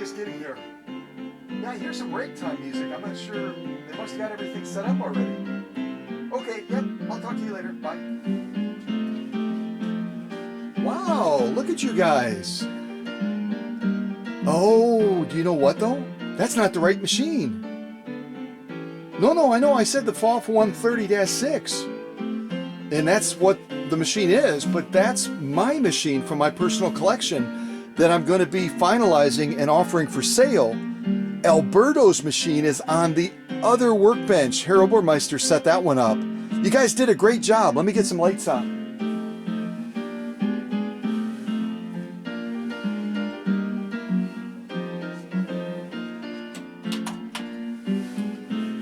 just getting here. Yeah, I hear some break time music. I'm not sure. They must have got everything set up already. Okay, yep, I'll talk to you later. Bye. Wow, look at you guys. Oh, do you know what though? That's not the right machine. No, I know. I said the PFAFF 130-6. And that's what the machine is, but that's my machine from my personal collection that I'm going to be finalizing and offering for sale. Alberto's machine is on the other workbench. Herr Obermeister set that one up. You guys did a great job. Let me get some lights on.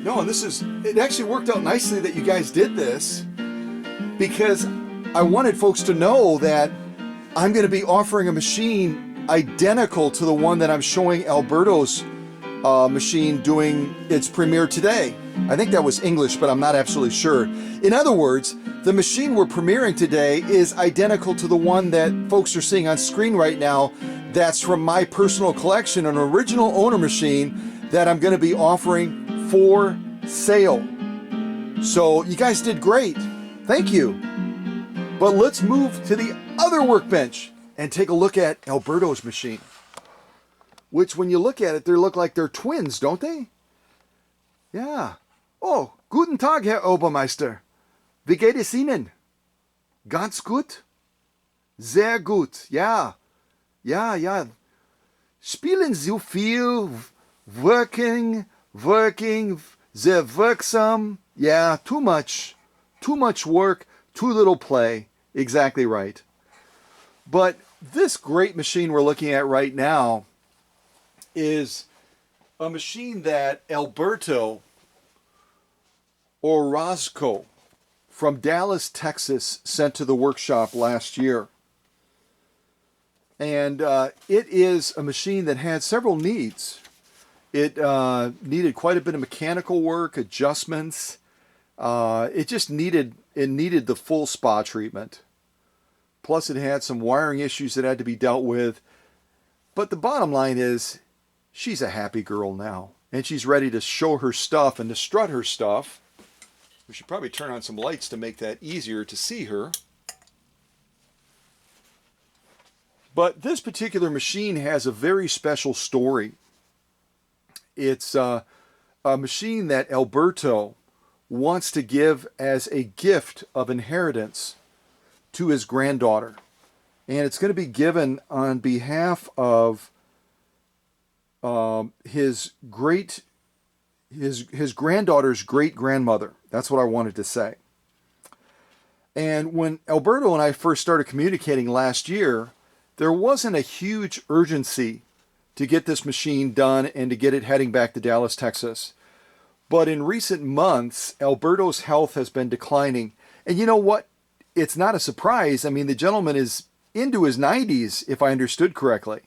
No, and it actually worked out nicely that you guys did this, because I wanted folks to know that I'm going to be offering a machine identical to the one that I'm showing Alberto's machine doing its premiere today. I think that was English, but I'm not absolutely sure. In other words, the machine we're premiering today is identical to the one that folks are seeing on screen right now. That's from my personal collection, an original owner machine that I'm going to be offering for sale. So you guys did great. Thank you. But let's move to the other workbench and take a look at Alberto's machine. Which, when you look at it, they look like they're twins, don't they? Yeah. Oh, guten Tag, Herr Obermeister. Wie geht es Ihnen? Ganz gut? Sehr gut. Ja. Ja. Spielen so viel, working, sehr wirksam. Yeah, too much work, too little play. Exactly right. But this great machine we're looking at right now is a machine that Alberto Orozco from Dallas, Texas sent to the workshop last year. And it is a machine that had several needs. It needed quite a bit of mechanical work, adjustments. It needed the full spa treatment. Plus it had some wiring issues that had to be dealt with. But the bottom line is, she's a happy girl now. And she's ready to show her stuff and to strut her stuff. We should probably turn on some lights to make that easier to see her. But this particular machine has a very special story. It's a machine that Alberto wants to give as a gift of inheritance to his granddaughter. And it's going to be given on behalf of his granddaughter's great-grandmother. That's what I wanted to say. And when Alberto and I first started communicating last year, there wasn't a huge urgency to get this machine done and to get it heading back to Dallas, Texas. But in recent months, Alberto's health has been declining. And you know what? It's not a surprise. I mean, the gentleman is into his 90s, if I understood correctly.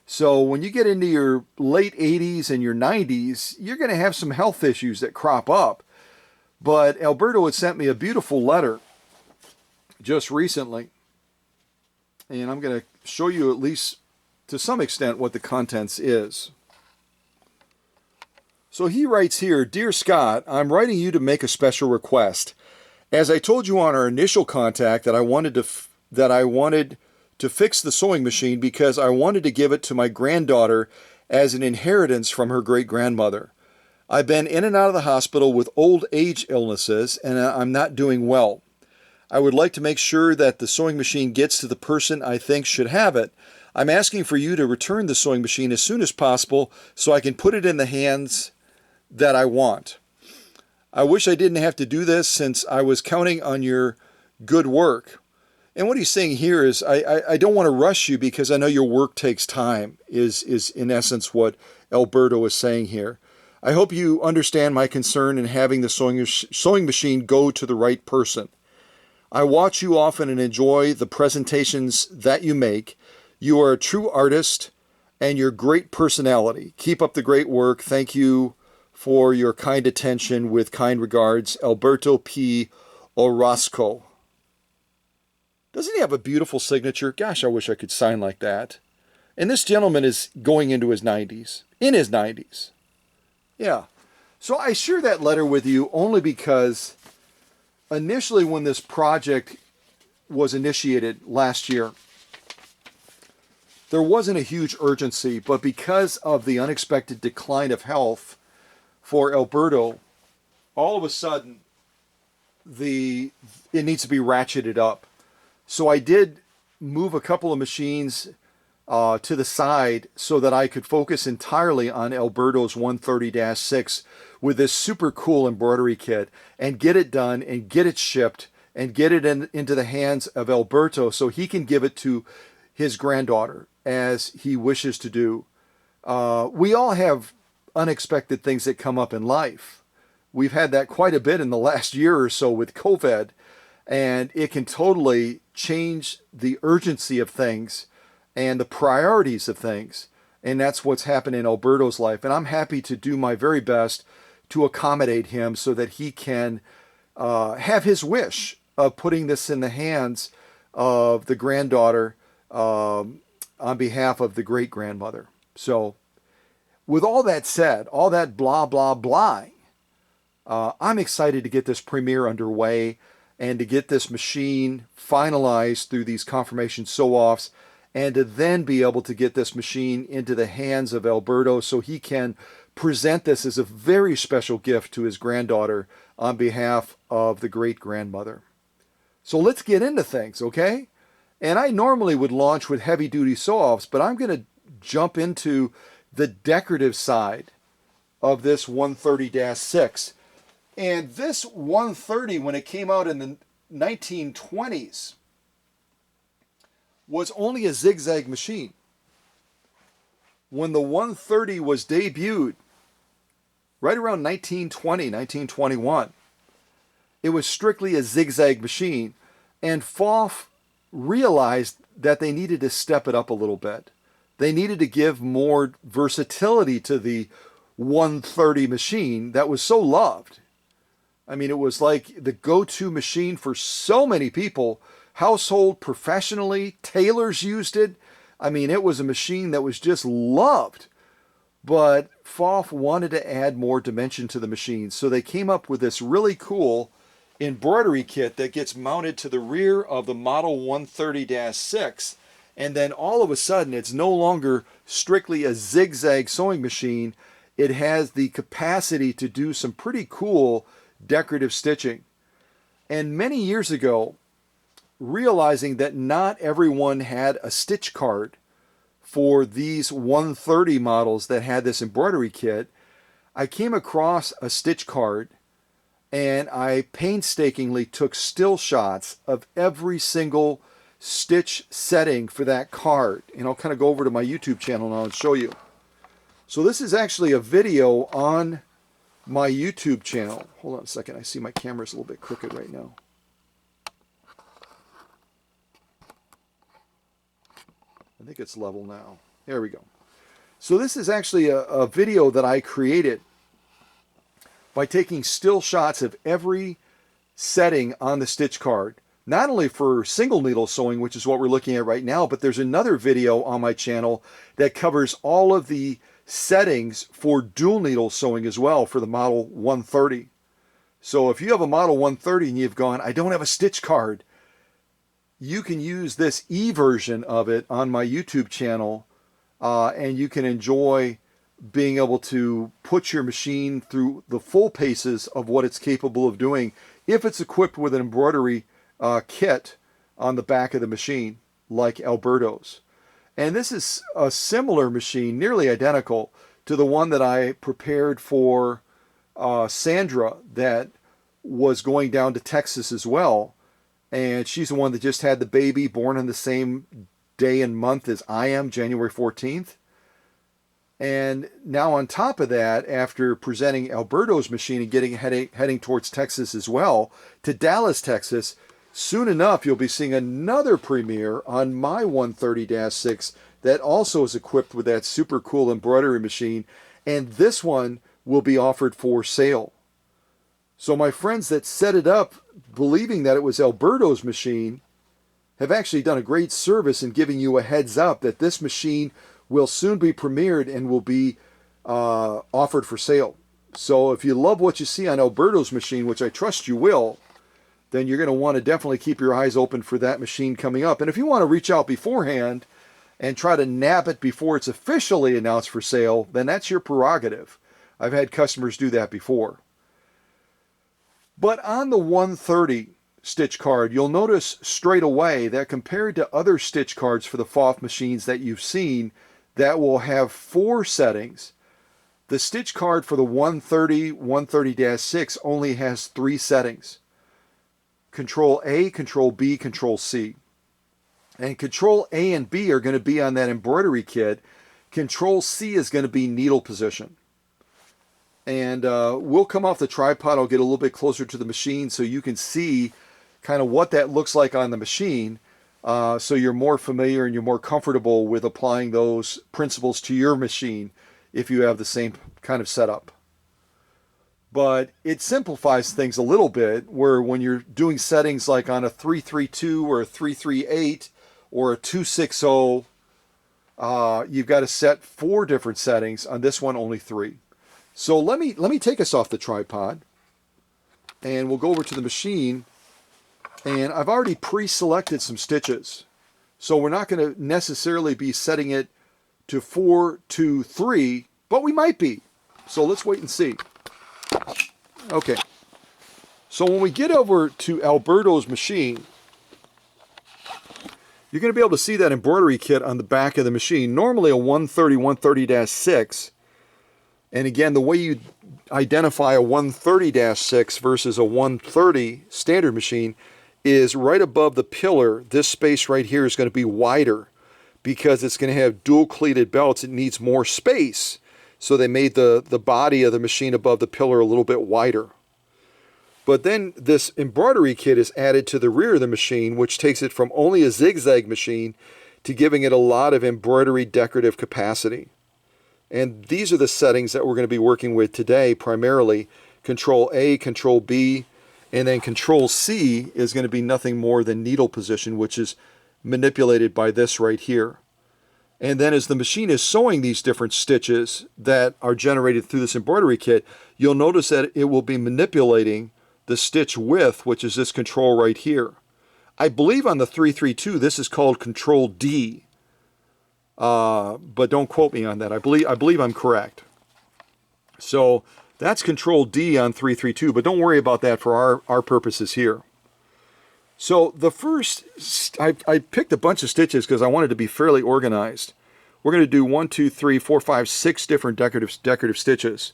So when you get into your late 80s and your 90s, you're going to have some health issues that crop up. But Alberto had sent me a beautiful letter just recently. And I'm going to show you, at least to some extent, what the contents is. So he writes here, "Dear Scott, I'm writing you to make a special request. As I told you on our initial contact that I wanted to fix the sewing machine because I wanted to give it to my granddaughter as an inheritance from her great-grandmother. I've been in and out of the hospital with old age illnesses and I'm not doing well. I would like to make sure that the sewing machine gets to the person I think should have it. I'm asking for you to return the sewing machine as soon as possible so I can put it in the hands that I want. I wish I didn't have to do this since I was counting on your good work." And what he's saying here is, I don't want to rush you because I know your work takes time, is in essence what Alberto is saying here. I hope you understand my concern in having the sewing machine go to the right person. I watch you often and enjoy the presentations that you make. You are a true artist and your great personality. Keep up the great work. Thank you for your kind attention. With kind regards, Alberto P. Orozco. Doesn't he have a beautiful signature? Gosh, I wish I could sign like that. And this gentleman is going into his 90s, in his 90s. Yeah. So I share that letter with you only because initially when this project was initiated last year, there wasn't a huge urgency, but because of the unexpected decline of health for Alberto, all of a sudden it needs to be ratcheted up. So I did move a couple of machines to the side so that I could focus entirely on Alberto's 130-6 with this super cool embroidery kit and get it done and get it shipped and get it into the hands of Alberto so he can give it to his granddaughter as he wishes to do. We all have unexpected things that come up in life. We've had that quite a bit in the last year or so with COVID, and it can totally change the urgency of things and the priorities of things. And that's what's happened in Alberto's life. And I'm happy to do my very best to accommodate him so that he can have his wish of putting this in the hands of the granddaughter on behalf of the great-grandmother. So with all that said, all that blah, blah, blah, I'm excited to get this premiere underway and to get this machine finalized through these confirmation sew-offs, and to then be able to get this machine into the hands of Alberto so he can present this as a very special gift to his granddaughter on behalf of the great-grandmother. So let's get into things, okay? And I normally would launch with heavy-duty sew-offs, but I'm going to jump into the decorative side of this 130-6. And this 130, when it came out in the 1920s, was only a zigzag machine. When the 130 was debuted, right around 1920, 1921, it was strictly a zigzag machine. And PFAFF realized that they needed to step it up a little bit. They needed to give more versatility to the 130 machine that was so loved. I mean, it was like the go-to machine for so many people. Household, professionally, tailors used it. I mean, it was a machine that was just loved. But PFAFF wanted to add more dimension to the machine, so they came up with this really cool embroidery kit that gets mounted to the rear of the Model 130-6, and then all of a sudden it's no longer strictly a zigzag sewing machine. It has the capacity to do some pretty cool decorative stitching. And many years ago, realizing that not everyone had a stitch card for these 130 models that had this embroidery kit, I came across a stitch card and I painstakingly took still shots of every single stitch setting for that card. And I'll kind of go over to my YouTube channel now and show you. So this is actually a video on my YouTube channel. Hold on a second. I see my camera's a little bit crooked right now. I think it's level now. There we go. So this is actually a video that I created by taking still shots of every setting on the stitch card. Not only for single needle sewing, which is what we're looking at right now, but there's another video on my channel that covers all of the settings for dual needle sewing as well for the Model 130. So if you have a Model 130 and you've gone, I don't have a stitch card, you can use this e-version of it on my YouTube channel, and you can enjoy being able to put your machine through the full paces of what it's capable of doing if it's equipped with an embroidery kit on the back of the machine like Alberto's. And this is a similar machine, nearly identical to the one that I prepared for Sandra that was going down to Texas as well. And she's the one that just had the baby, born on the same day and month as I am, January 14th. And now on top of that, after presenting Alberto's machine and heading towards Texas as well, to Dallas, Texas, soon enough you'll be seeing another premiere on my 130-6 that also is equipped with that super cool embroidery machine. And this one will be offered for sale. So my friends that set it up believing that it was Alberto's machine have actually done a great service in giving you a heads up that this machine will soon be premiered and will be offered for sale. So if you love what you see on Alberto's machine, which I trust you will, then you're going to want to definitely keep your eyes open for that machine coming up. And if you want to reach out beforehand and try to nab it before it's officially announced for sale, then that's your prerogative. I've had customers do that before. But on the 130 stitch card, you'll notice straight away that compared to other stitch cards for the PFAFF machines that you've seen that will have 4 settings, the stitch card for the 130, 130-6 only has 3 settings. Control A, Control B, Control C. And Control A and B are going to be on that embroidery kit. Control C is going to be needle position. And we'll come off the tripod. I'll get a little bit closer to the machine so you can see kind of what that looks like on the machine, so you're more familiar and you're more comfortable with applying those principles to your machine if you have the same kind of setup. But it simplifies things a little bit, where when you're doing settings like on a 332 or a 338 or a 260, you've got to set 4 different settings. On this one, only 3. So let me take us off the tripod, and we'll go over to the machine. And I've already pre-selected some stitches, so we're not going to necessarily be setting it to 4, 2, 3, but we might be. So let's wait and see. Okay, so when we get over to Alberto's machine, you're going to be able to see that embroidery kit on the back of the machine. Normally a 130, 130-6, and again, the way you identify a 130-6 versus a 130 standard machine is right above the pillar. This space right here is going to be wider because it's going to have dual cleated belts. It needs more space. So they made the body of the machine above the pillar a little bit wider. But then this embroidery kit is added to the rear of the machine, which takes it from only a zigzag machine to giving it a lot of embroidery decorative capacity. And these are the settings that we're going to be working with today, primarily. Control A, Control B, and then Control C is going to be nothing more than needle position, which is manipulated by this right here. And then as the machine is sewing these different stitches that are generated through this embroidery kit, you'll notice that it will be manipulating the stitch width, which is this control right here. I believe on the 332 this is called Control D, but don't quote me on that. I believe I'm correct. So that's Control D on 332, but don't worry about that for our purposes here. So the first, I picked a bunch of stitches because I wanted to be fairly organized. We're going to do 1, 2, 3, 4, 5, 6 different decorative stitches.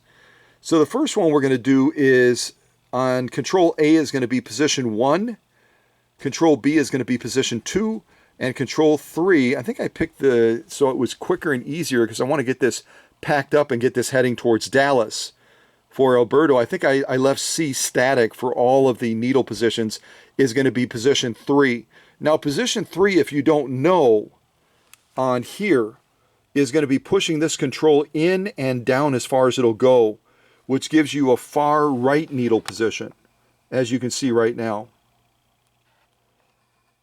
So the first one we're going to do is on Control A is going to be position 1, Control B is going to be position 2, and Control 3, I think I picked so it was quicker and easier because I want to get this packed up and get this heading towards Dallas. For Alberto, I think I left C static for all of the needle positions, is going to be position 3. Now position 3, if you don't know, on here is going to be pushing this control in and down as far as it'll go, which gives you a far right needle position, as you can see right now.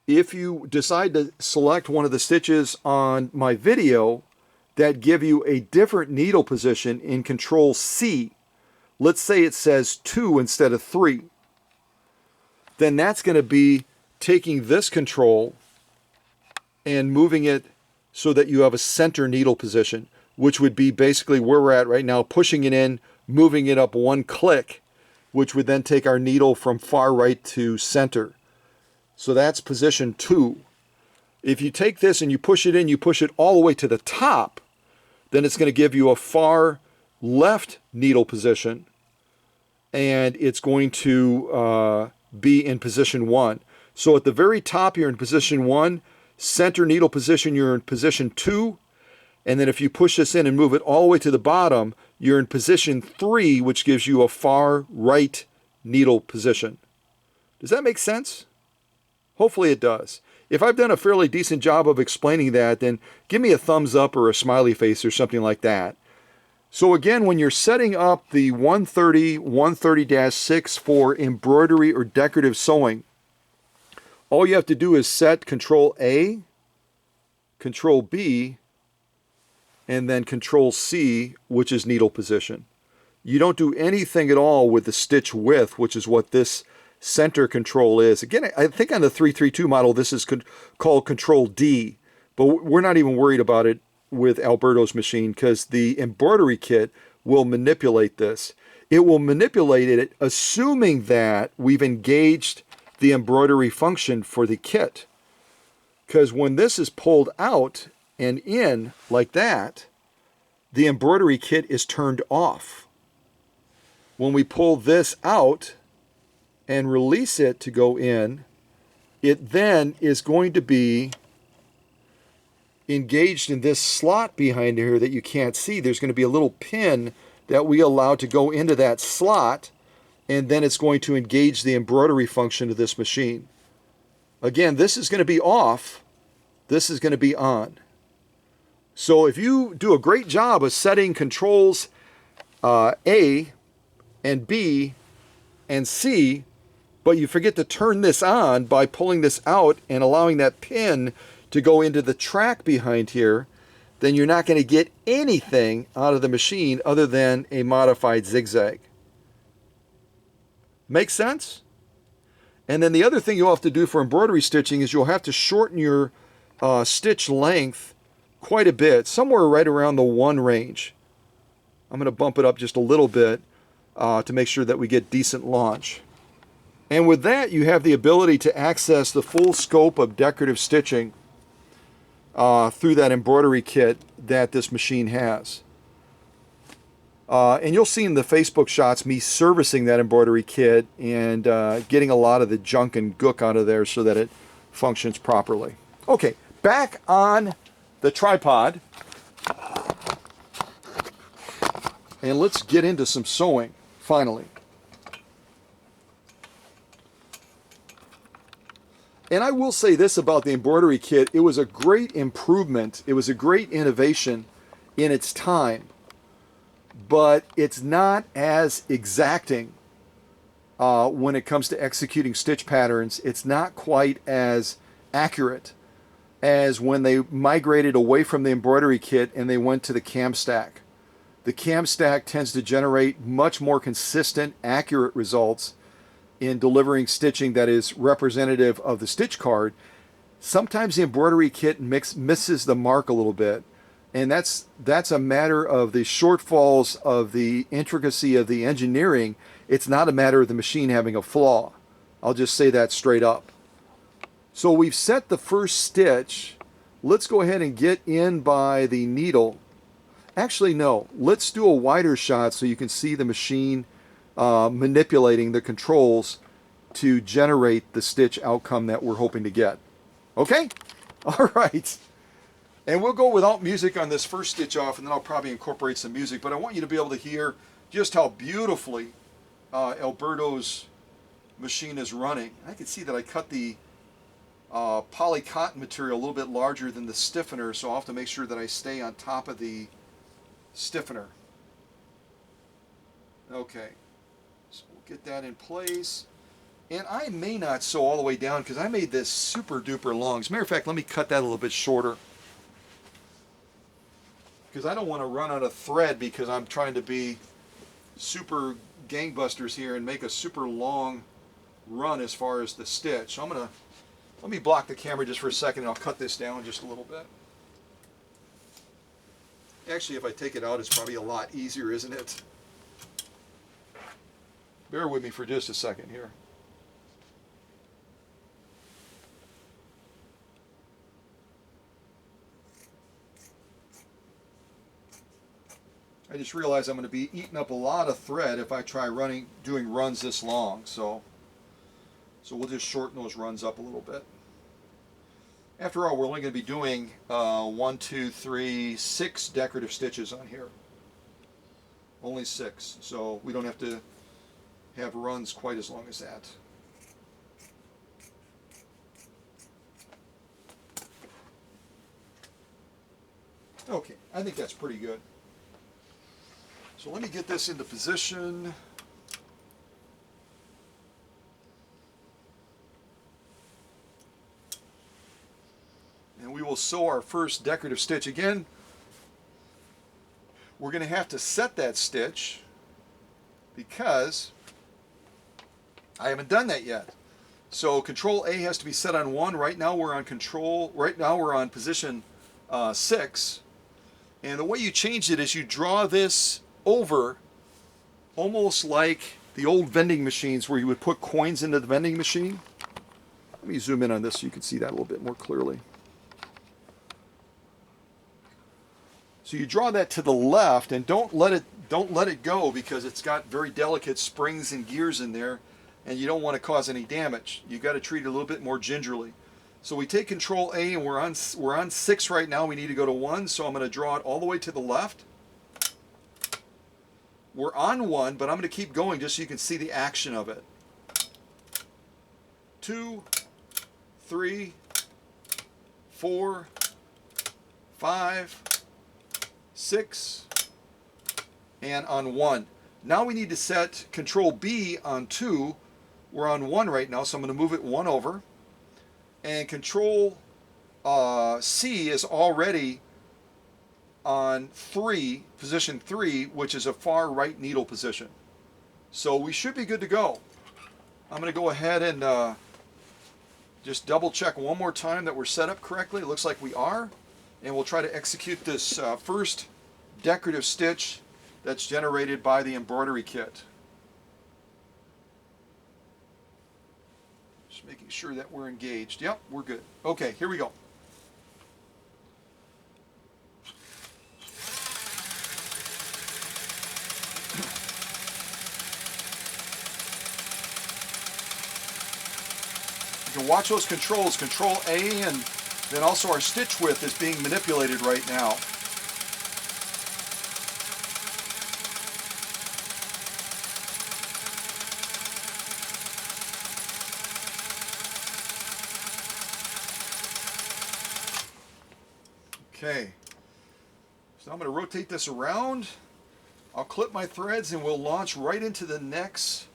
If you decide to select one of the stitches on my video that give you a different needle position in Control C, let's say it says 2 instead of 3, then that's going to be taking this control and moving it so that you have a center needle position, which would be basically where we're at right now, pushing it in, moving it up 1 click, which would then take our needle from far right to center. So that's position 2. If you take this and you push it in, you push it all the way to the top, then it's going to give you a far left needle position, and it's going to be in position 1. So at the very top you're in position 1, center needle position you're in position 2, and then if you push this in and move it all the way to the bottom, you're in position 3, which gives you a far right needle position. Does that make sense? Hopefully it does. If I've done a fairly decent job of explaining that, then give me a thumbs up or a smiley face or something like that. So again, when you're setting up the 130, 130-6 for embroidery or decorative sewing, all you have to do is set Control A, Control B, and then Control C, which is needle position. You don't do anything at all with the stitch width, which is what this center control is. Again, I think on the 332 model, this is called Control D, but we're not even worried about it with Alberto's machine because the embroidery kit will manipulate this. It will manipulate it assuming that we've engaged the embroidery function for the kit. Because when this is pulled out and in like that, the embroidery kit is turned off. When we pull this out and release it to go in, it then is going to be engaged in this slot behind here that you can't see. There's going to be a little pin that we allow to go into that slot, and then it's going to engage the embroidery function of this machine. Again, this is going to be off. This is going to be on. So if you do a great job of setting controls A and B and C, but you forget to turn this on by pulling this out and allowing that pin to go into the track behind here, then you're not going to get anything out of the machine other than a modified zigzag. Make sense? And then the other thing you'll have to do for embroidery stitching is you'll have to shorten your stitch length quite a bit, somewhere right around the 1 range. I'm going to bump it up just a little bit to make sure that we get decent launch. And with that, you have the ability to access the full scope of decorative stitching through that embroidery kit that this machine has. And you'll see in the Facebook shots me servicing that embroidery kit and getting a lot of the junk and gook out of there so that it functions properly. Okay, back on the tripod. And let's get into some sewing, finally. And I will say this about the embroidery kit. It was a great improvement. It was a great innovation in its time. But it's not as exacting when it comes to executing stitch patterns. It's not quite as accurate as when they migrated away from the embroidery kit and they went to the cam stack. The cam stack tends to generate much more consistent, accurate results in delivering stitching that is representative of the stitch card. Sometimes the embroidery kit misses the mark a little bit, and that's a matter of the shortfalls of the intricacy of the engineering. It's not a matter of the machine having a flaw. I'll just say that straight up. So we've set the first stitch. Let's go ahead and get in by the needle. Actually, no. Let's do a wider shot so you can see the machine manipulating the controls to generate the stitch outcome that we're hoping to get. Okay? All right. And we'll go without music on this first stitch off, and then I'll probably incorporate some music. But I want you to be able to hear just how beautifully Alberto's machine is running. I can see that I cut the poly cotton material a little bit larger than the stiffener, so I'll have to make sure that I stay on top of the stiffener. Okay. So we'll get that in place. And I may not sew all the way down because I made this super duper long. As a matter of fact, let me cut that a little bit shorter, because I don't want to run out of thread because I'm trying to be super gangbusters here and make a super long run as far as the stitch. So let me block the camera just for a second and I'll cut this down just a little bit. Actually, if I take it out, it's probably a lot easier, isn't it? Bear with me for just a second here. I just realized I'm going to be eating up a lot of thread if I try doing runs this long. So we'll just shorten those runs up a little bit. After all, we're only going to be doing 1, 2, 3, 6 decorative stitches on here. Only 6, so we don't have to have runs quite as long as that. Okay, I think that's pretty good. So let me get this into position. And we will sew our first decorative stitch. Again, we're going to have to set that stitch because I haven't done that yet. So Control A has to be set on 1. Right now we're on position 6. And the way you change it is you draw this over almost like the old vending machines where you would put coins into the vending machine. Let me zoom in on this so you can see that a little bit more clearly. So you draw that to the left, and don't let it go because it's got very delicate springs and gears in there, and you don't want to cause any damage. You got to treat it a little bit more gingerly. So we take Control A, and we're on 6 right now. We need to go to 1, so I'm going to draw it all the way to the left. We're on 1, but I'm going to keep going just so you can see the action of it. 2, 3, 4, 5, 6, and on 1. Now we need to set Control B on 2. We're on 1 right now, so I'm going to move it 1 over. And Control C is already on 3, position 3, which is a far right needle position. So we should be good to go. I'm going to go ahead and just double check one more time that we're set up correctly. It looks like we are. And we'll try to execute this first decorative stitch that's generated by the embroidery kit. Just making sure that we're engaged. Yep, we're good. Okay, here we go. You can watch those controls, Control A, and then also our stitch width is being manipulated right now. Okay, so I'm going to rotate this around. I'll clip my threads and we'll launch right into the next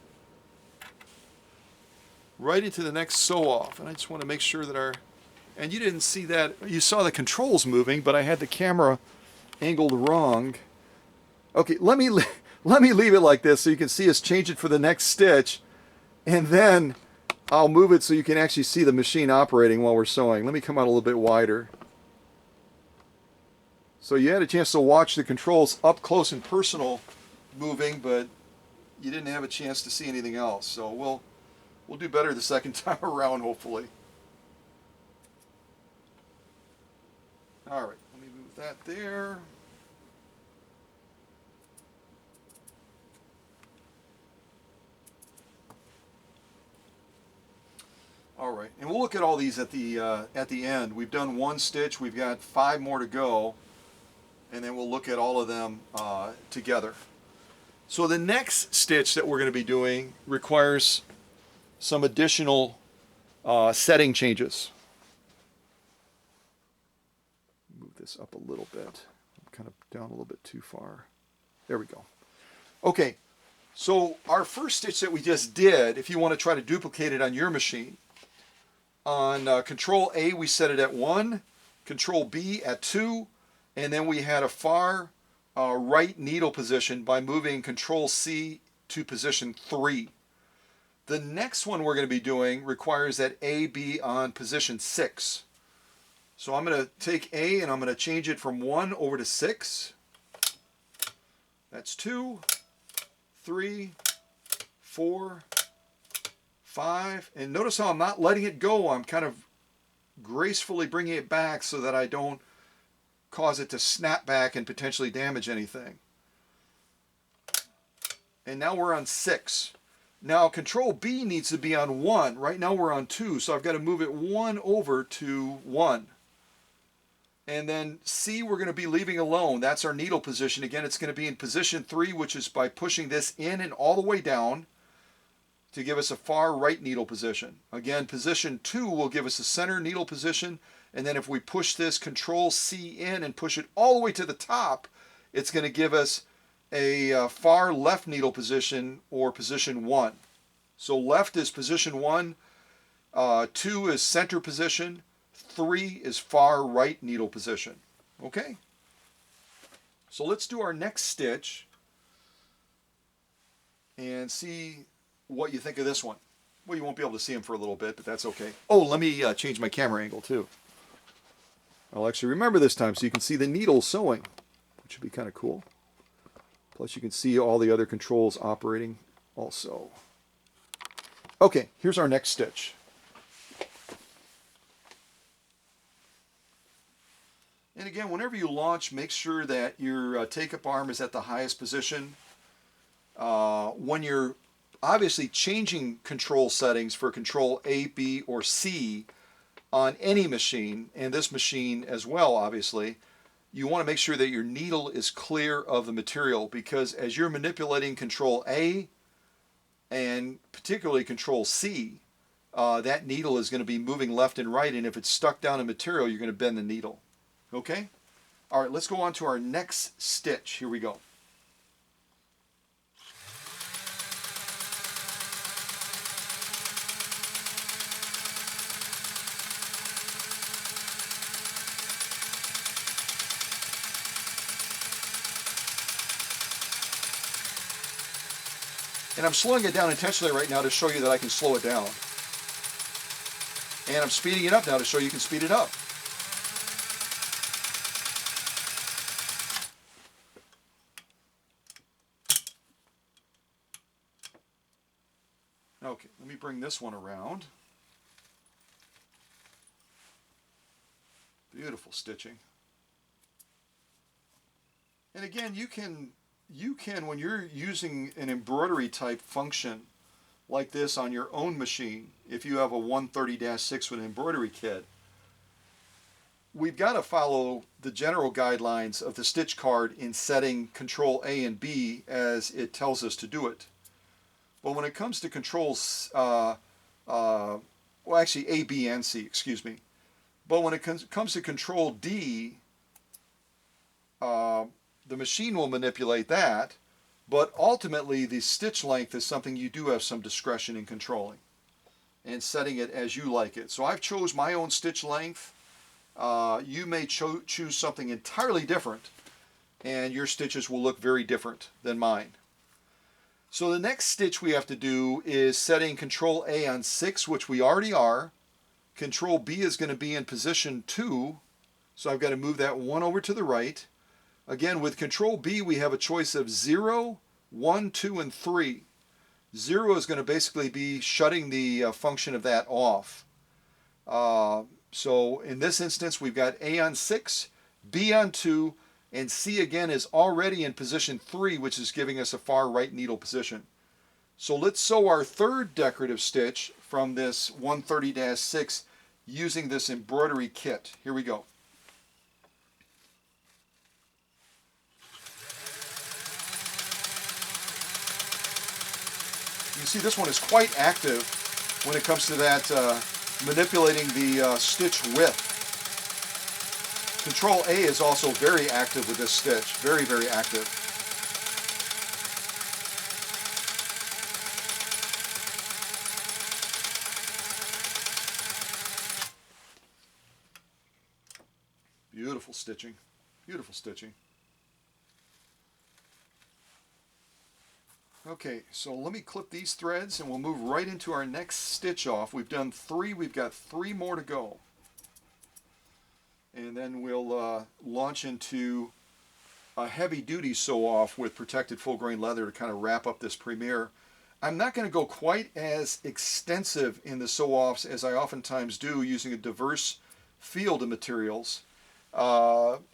sew off. And I just want to make sure that and you didn't see that, you saw the controls moving, but I had the camera angled wrong. Okay, let me leave it like this so you can see us change it for the next stitch, and then I'll move it so you can actually see the machine operating while we're sewing. Let me come out a little bit wider. So you had a chance to watch the controls up close and personal moving, but you didn't have a chance to see anything else. So we'll do better the second time around, hopefully. All right, let me move that there. All right, and we'll look at all these at the end. We've done 1 stitch. We've got 5 more to go, and then we'll look at all of them together. So the next stitch that we're going to be doing requires some additional setting changes. Move this up a little bit. I'm kind of down a little bit too far. There we go. Okay, so our first stitch that we just did, if you want to try to duplicate it on your machine, on Control A we set it at 1, Control B at 2, and then we had a far right needle position by moving Control C to position 3. The next one we're going to be doing requires that A be on position 6. So I'm going to take A and I'm going to change it from 1 over to 6. That's 2, 3, 4, 5. And notice how I'm not letting it go. I'm kind of gracefully bringing it back so that I don't cause it to snap back and potentially damage anything. And now we're on 6. Now Control B needs to be on 1. Right now we're on 2, so I've got to move it 1 over to 1. And then C we're going to be leaving alone. That's our needle position. Again, it's going to be in position 3, which is by pushing this in and all the way down to give us a far right needle position. Again, position 2 will give us a center needle position, and then if we push this Control C in and push it all the way to the top, it's going to give us a far left needle position, or position 1. So left is position 1, 2 is center position, 3 is far right needle position. Okay? So let's do our next stitch and see what you think of this one. Well, you won't be able to see them for a little bit, but that's okay. Oh, let me change my camera angle too. I'll actually remember this time so you can see the needle sewing, which would be kind of cool. Plus you can see all the other controls operating also. Okay, here's our next stitch. And again, whenever you launch, make sure that your take-up arm is at the highest position. When you're obviously changing control settings for control A, B, or C on any machine, and this machine as well, obviously, you want to make sure that your needle is clear of the material, because as you're manipulating control A and particularly control C, that needle is going to be moving left and right, and if it's stuck down in material, you're going to bend the needle. Okay? All right, let's go on to our next stitch. Here we go. And I'm slowing it down intentionally right now to show you that I can slow it down. And I'm speeding it up now to show you can speed it up. Okay, let me bring this one around. Beautiful stitching. And again, you can, when you're using an embroidery type function like this on your own machine, if you have a 130-6 with an embroidery kit, we've got to follow the general guidelines of the stitch card in setting control A and B as it tells us to do it. But when it comes to controls, well actually A, B, and C, excuse me. But when it comes to control D, the machine will manipulate that, but ultimately the stitch length is something you do have some discretion in controlling and setting it as you like it. So I've chose my own stitch length. You may choose something entirely different, and your stitches will look very different than mine. So the next stitch we have to do is setting control A on 6, which we already are. Control B is going to be in position 2, so I've got to move that one over to the right. Again, with control B, we have a choice of 0, 1, 2, and 3. 0 is going to basically be shutting the function of that off. So in this instance, we've got A on 6, B on 2, and C again is already in position 3, which is giving us a far right needle position. So let's sew our third decorative stitch from this 130-6 using this embroidery kit. Here we go. You see this one is quite active when it comes to that manipulating the stitch width. Control A is also very active with this stitch, very, very active. Beautiful stitching, beautiful stitching. Okay, so let me clip these threads and we'll move right into our next stitch off. We've done 3, we've got 3 more to go. And then we'll launch into a heavy-duty sew-off with protected full-grain leather to kind of wrap up this premiere. I'm not going to go quite as extensive in the sew-offs as I oftentimes do using a diverse field of materials,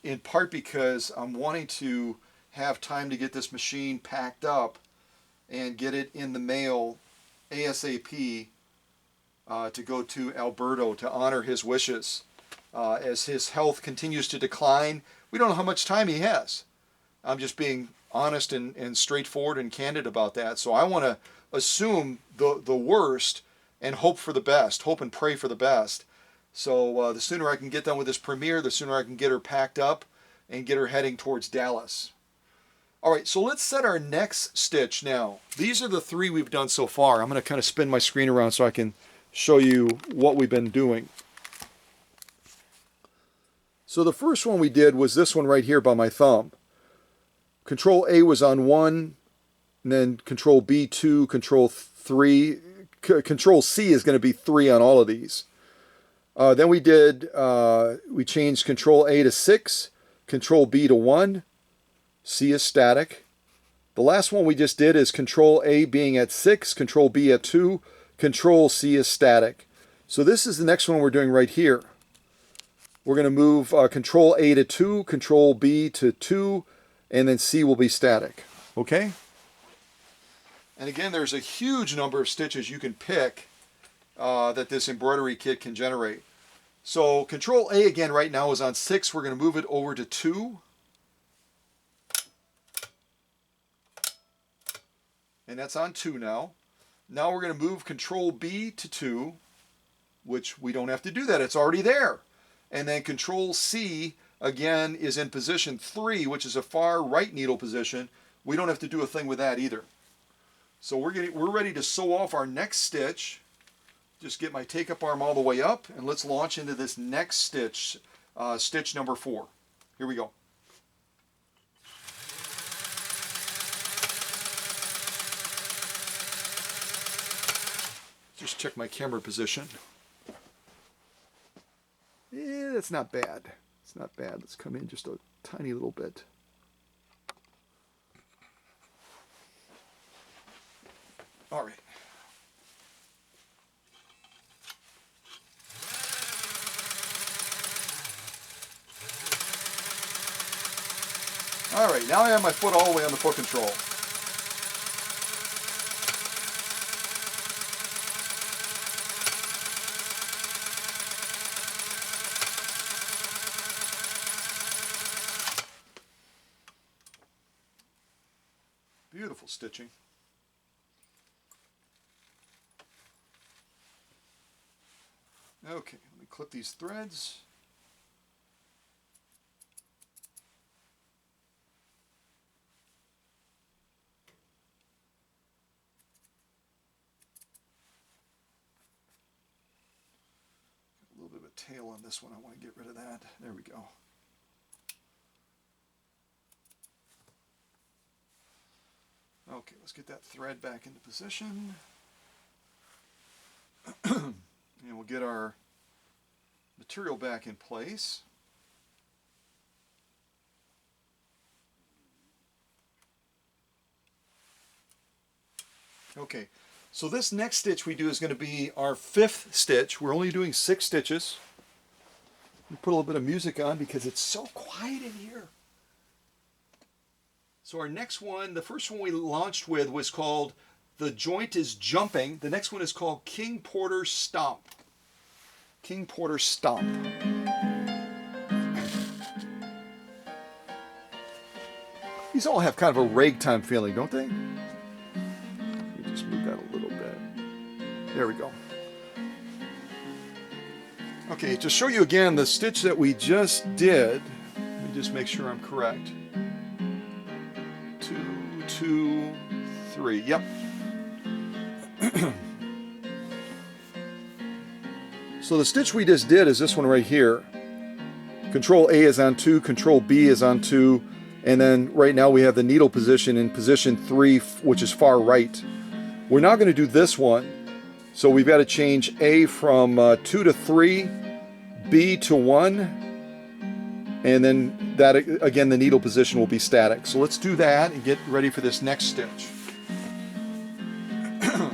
in part because I'm wanting to have time to get this machine packed up and get it in the mail ASAP to go to Alberto to honor his wishes. As his health continues to decline, we don't know how much time he has. I'm just being honest and straightforward and candid about that. So I want to assume the worst and hope for the best, hope and pray for the best. So the sooner I can get done with this premiere, the sooner I can get her packed up and get her heading towards Dallas. All right, so let's set our next stitch now. These are the 3 we've done so far. I'm going to kind of spin my screen around so I can show you what we've been doing. So the first one we did was this one right here by my thumb. Control A was on 1, and then Control B 2, Control 3. Control C is going to be 3 on all of these. Then we changed Control A to 6, Control B to 1, C is static. The last one we just did is Control A being at 6, Control B at 2, Control C is static. So this is the next one we're doing right here. We're going to move Control A to 2, Control B to 2, and then C will be static. Okay? And again, there's a huge number of stitches you can pick that this embroidery kit can generate. So Control A again right now is on 6. We're going to move it over to 2. And that's on 2 now. Now we're going to move Control B to 2, which we don't have to do that. It's already there. And then Control C, again, is in position 3, which is a far right needle position. We don't have to do a thing with that either. So we're ready to sew off our next stitch. Just get my take-up arm all the way up, and let's launch into this next stitch, stitch number 4. Here we go. Just check my camera position. Yeah, that's not bad. It's not bad. Let's come in just a tiny little bit. All right. All right, now I have my foot all the way on the foot control. Beautiful stitching. Okay, let me clip these threads. A little bit of a tail on this one. I want to get rid of that. There we go. Okay, let's get that thread back into position. And we'll get our material back in place. Okay, so this next stitch we do is going to be our 5th stitch. We're only doing 6 stitches. Let me put a little bit of music on because it's so quiet in here. So our next one, the first one we launched with was called The Joint is Jumping. The next one is called King Porter Stomp. King Porter Stomp. These all have kind of a ragtime feeling, don't they? Let me just move that a little bit. There we go. Okay, to show you again the stitch that we just did, let me just make sure I'm correct. 2, 2, 3. Yep. So the stitch we just did is this one right here. Control A is on 2, Control B is on 2, and then right now we have the needle position in position 3, which is far right. We're now going to do this one. So we've got to change A from 2 to 3, B to 1, and then that, again, the needle position will be static. So let's do that and get ready for this next stitch.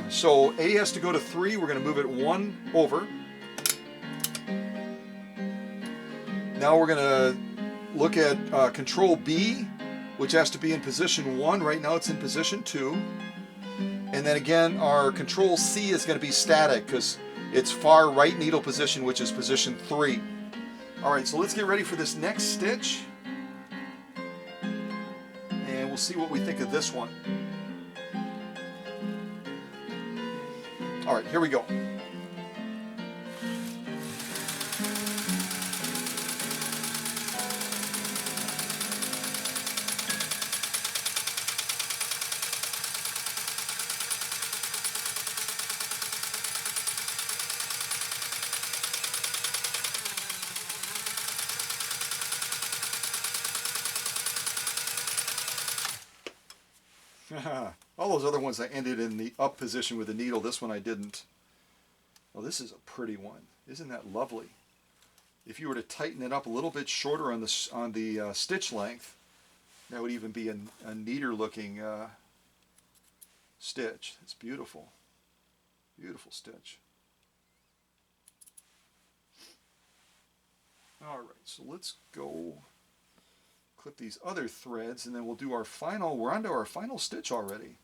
So A has to go to 3. We're going to move it 1 over. Now we're going to look at Control B, which has to be in position 1. Right now it's in position 2. And then again, our Control C is going to be static because it's far right needle position, which is position 3. All right, so let's get ready for this next stitch. And we'll see what we think of this one. All right, here we go. All those other ones I ended in the up position with the needle. This one I didn't. Oh, this is a pretty one. Isn't that lovely? If you were to tighten it up a little bit shorter on the stitch length, that would even be a neater looking stitch. It's beautiful. Beautiful stitch. All right, so let's go clip these other threads, and then we'll do our final. We're on to our final stitch already.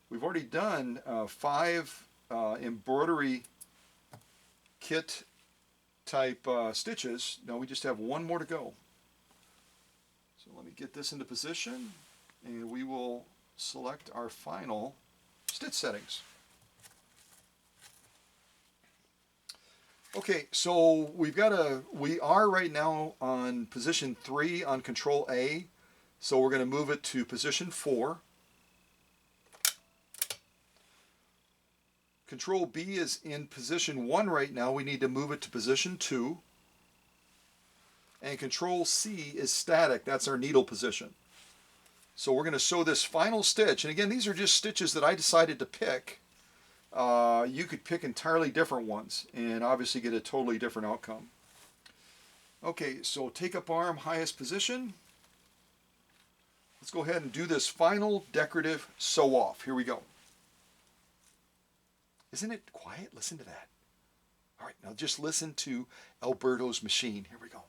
We've already done 5 embroidery kit type stitches. Now we just have 1 more to go. So let me get this into position, and we will select our final stitch settings. Okay, so we are right now on position 3 on Control A, so we're going to move it to position 4. Control B is in position 1 right now. We need to move it to position 2. And Control C is static. That's our needle position. So we're going to sew this final stitch. And again, these are just stitches that I decided to pick. You could pick entirely different ones and obviously get a totally different outcome. Okay, so take up arm, highest position. Let's go ahead and do this final decorative sew off. Here we go. Isn't it quiet? Listen to that. All right, now just listen to Alberto's machine. Here we go.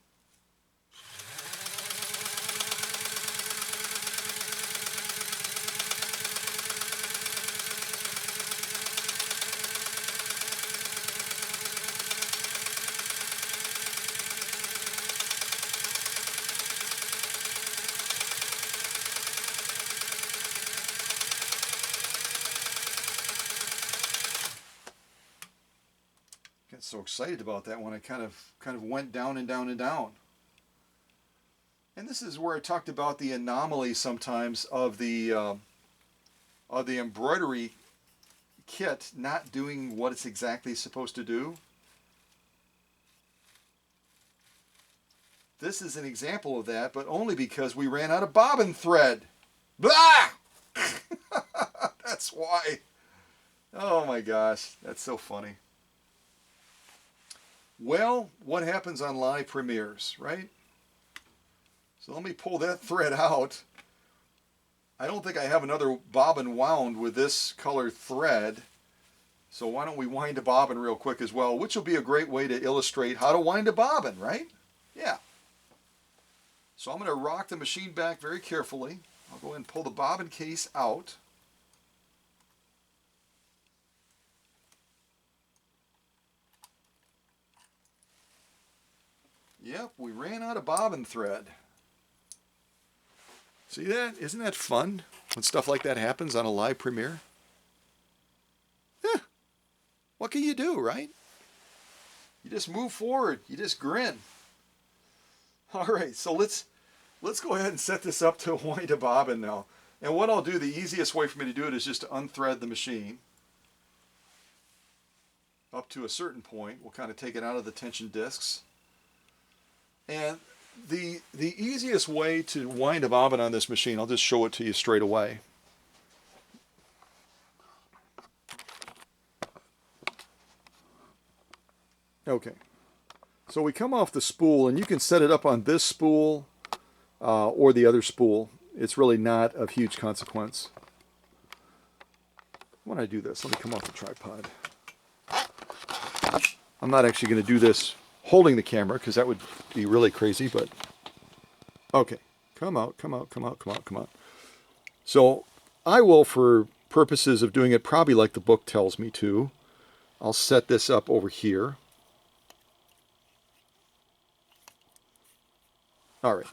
Got so excited about that one, I kind of went down and down and down. And this is where I talked about the anomaly sometimes of the embroidery kit not doing what it's exactly supposed to do. This is an example of that, but only because we ran out of bobbin thread. Blah! That's why. Oh my gosh, that's so funny. Well, what happens on live premieres, right? So let me pull that thread out. I don't think I have another bobbin wound with this colored thread. So why don't we wind a bobbin real quick as well, which will be a great way to illustrate how to wind a bobbin, right? Yeah. So I'm going to rock the machine back very carefully. I'll go ahead and pull the bobbin case out. Yep, we ran out of bobbin thread. See that? Isn't that fun when stuff like that happens on a live premiere? Yeah. What can you do, right? You just move forward. You just grin. All right, so let's go ahead and set this up to wind a bobbin now. And what I'll do, the easiest way for me to do it is just to unthread the machine up to a certain point. We'll kind of take it out of the tension discs. And the easiest way to wind a bobbin on this machine, I'll just show it to you straight away. Okay, so we come off the spool, and you can set it up on this spool or the other spool. It's really not of huge consequence. When I do this, let me come off the tripod. I'm not actually going to do this holding the camera because that would be really crazy, but okay, come out. So I will, for purposes of doing it probably like the book tells me to, I'll set this up over here. All right,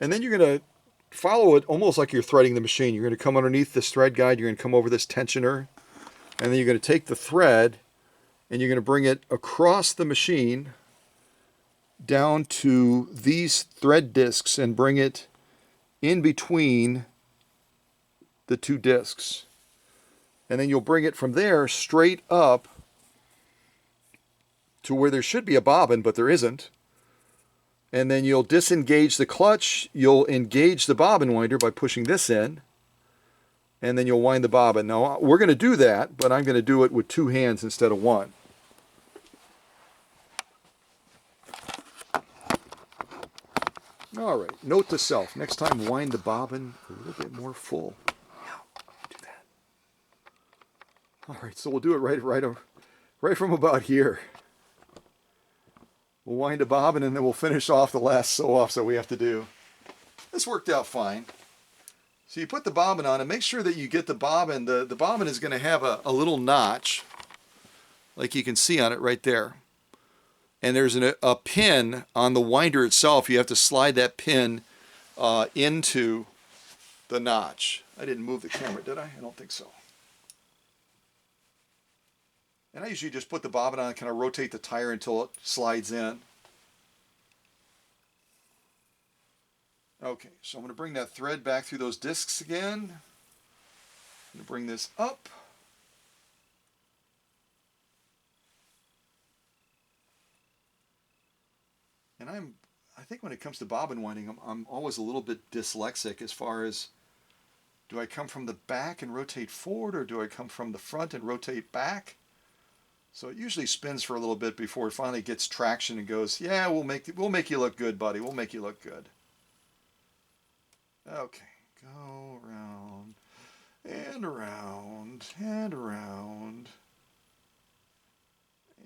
and then you're going to follow it almost like you're threading the machine. You're going to come underneath this thread guide, you're going to come over this tensioner, and then you're going to take the thread and you're going to bring it across the machine down to these thread discs and bring it in between the 2 discs. And then you'll bring it from there straight up to where there should be a bobbin, but there isn't. And then you'll disengage the clutch. You'll engage the bobbin winder by pushing this in. and then you'll wind the bobbin. Now, we're going to do that, but I'm going to do it with 2 hands instead of 1. All right, note to self, next time wind the bobbin a little bit more full. Do that. All right, so we'll do it right from about here. We'll wind a bobbin and then we'll finish off the last sew-offs that we have to do. This worked out fine. So you put the bobbin on and make sure that you get the bobbin. The bobbin is going to have a little notch, like you can see on it right there. And there's a pin on the winder itself. You have to slide that pin into the notch. I didn't move the camera, did I? I don't think so. And I usually just put the bobbin on and kind of rotate the tire until it slides in. Okay, so I'm going to bring that thread back through those discs again. I'm going to bring this up. And I think when it comes to bobbin winding, I'm always a little bit dyslexic as far as, do I come from the back and rotate forward, or do I come from the front and rotate back? So it usually spins for a little bit before it finally gets traction and goes, yeah, we'll make you look good, buddy. We'll make you look good. Okay, go around and around and around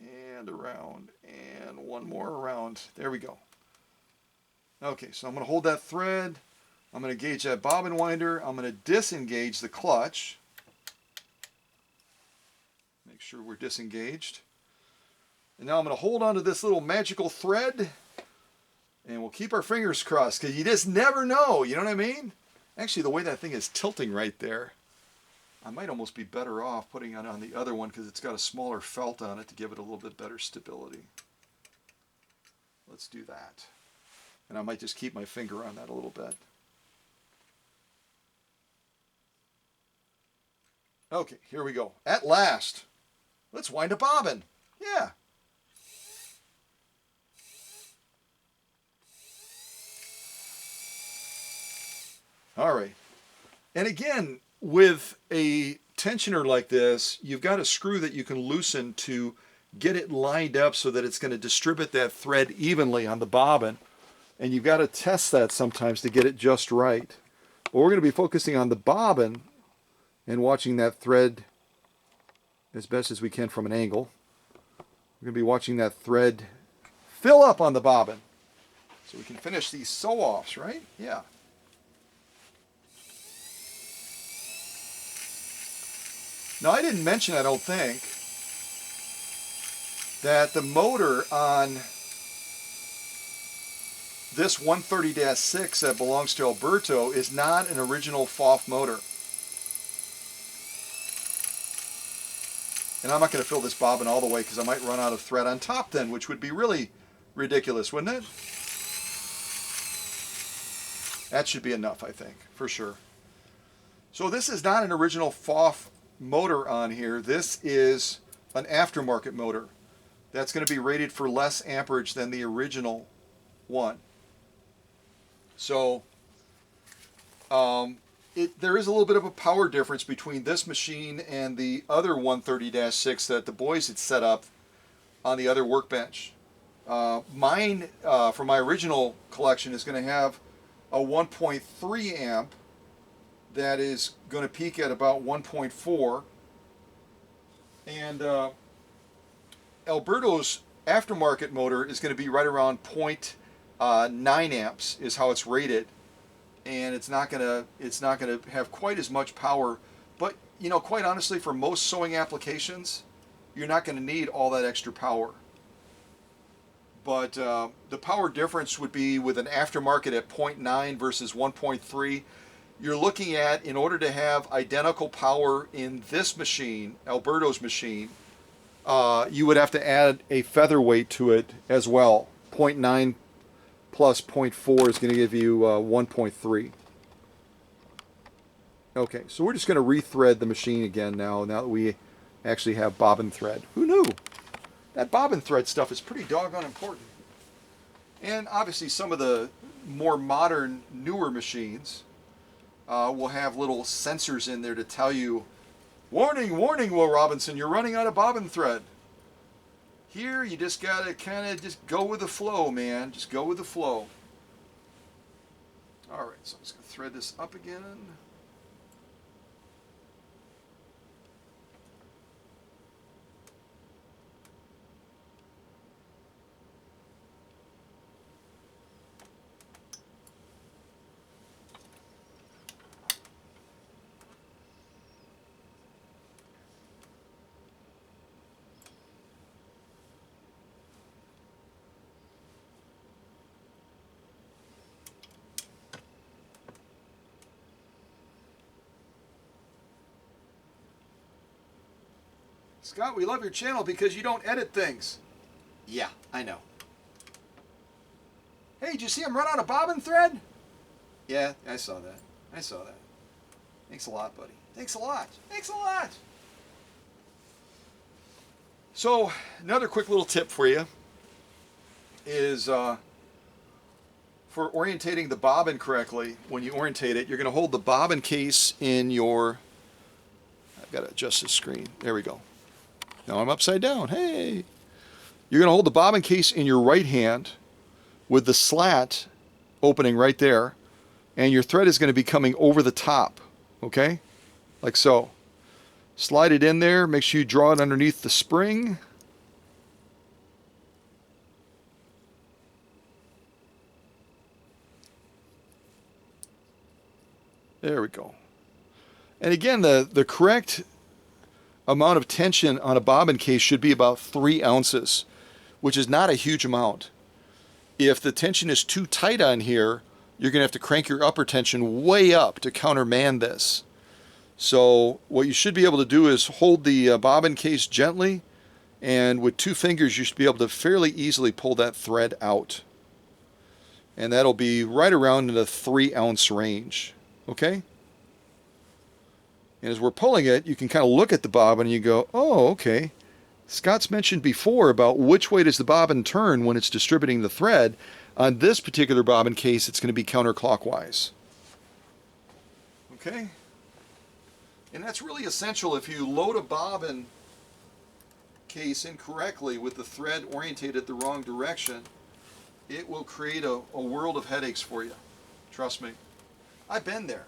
and around and one more around. There we go. Okay, so I'm going to hold that thread. I'm going to gauge that bobbin winder. I'm going to disengage the clutch. Make sure we're disengaged. And now I'm going to hold on to this little magical thread. And we'll keep our fingers crossed, because you just never know, you know what I mean? Actually, the way that thing is tilting right there, I might almost be better off putting it on the other one, because it's got a smaller felt on it to give it a little bit better stability. Let's do that. And I might just keep my finger on that a little bit. Okay, here we go. At last, let's wind a bobbin. Yeah. All right. And again, with a tensioner like this, you've got a screw that you can loosen to get it lined up so that it's going to distribute that thread evenly on the bobbin. And you've got to test that sometimes to get it just right. But we're going to be focusing on the bobbin and watching that thread as best as we can from an angle. We're going to be watching that thread fill up on the bobbin so we can finish these sew-offs, right? Yeah. Now, I didn't mention, I don't think, that the motor on this 130-6 that belongs to Alberto is not an original PFAFF motor. And I'm not going to fill this bobbin all the way because I might run out of thread on top then, which would be really ridiculous, wouldn't it? That should be enough, I think, for sure. So this is not an original PFAFF motor on here. This is an aftermarket motor that's going to be rated for less amperage than the original one. So there is a little bit of a power difference between this machine and the other 130-6 that the boys had set up on the other workbench. Mine, for my original collection, is going to have a 1.3 amp that is going to peak at about 1.4. And Alberto's aftermarket motor is going to be right around 0.9 amps is how it's rated. And it's not gonna have quite as much power, but you know, quite honestly, for most sewing applications, you're not going to need all that extra power. But the power difference would be with an aftermarket at 0.9 versus 1.3. You're looking at, in order to have identical power in this machine, Alberto's machine, you would have to add a featherweight to it as well. 0.9 plus 0.4 is going to give you 1.3. Okay, so we're just going to rethread the machine again now that we actually have bobbin thread. Who knew? That bobbin thread stuff is pretty doggone important. And obviously some of the more modern, newer machines, we'll have little sensors in there to tell you, warning, warning, Will Robinson, you're running out of bobbin thread. Here, you just gotta kind of just go with the flow, man. Just go with the flow. All right, so I'm just gonna thread this up again. Scott, we love your channel because you don't edit things. Yeah, I know. Hey, did you see him run out of bobbin thread? Yeah, I saw that. I saw that. Thanks a lot, buddy. Thanks a lot. Thanks a lot. So, another quick little tip for you is for orientating the bobbin correctly. When you orientate it, you're going to hold the bobbin case in your... I've got to adjust the screen. There we go. Now I'm upside down. Hey! You're going to hold the bobbin case in your right hand with the slat opening right there, and your thread is going to be coming over the top, okay? Like so. Slide it in there. Make sure you draw it underneath the spring. There we go. And again, the correct amount of tension on a bobbin case should be about 3 ounces, which is not a huge amount. If the tension is too tight on here, you're going to have to crank your upper tension way up to countermand this. So what you should be able to do is hold the bobbin case gently, and with 2 fingers you should be able to fairly easily pull that thread out. And that'll be right around in the 3 ounce range. Okay? And as we're pulling it, you can kind of look at the bobbin and you go, oh, okay. Scott's mentioned before about which way does the bobbin turn when it's distributing the thread. On this particular bobbin case, it's going to be counterclockwise. Okay? And that's really essential. If you load a bobbin case incorrectly with the thread orientated the wrong direction, it will create a world of headaches for you. Trust me. I've been there.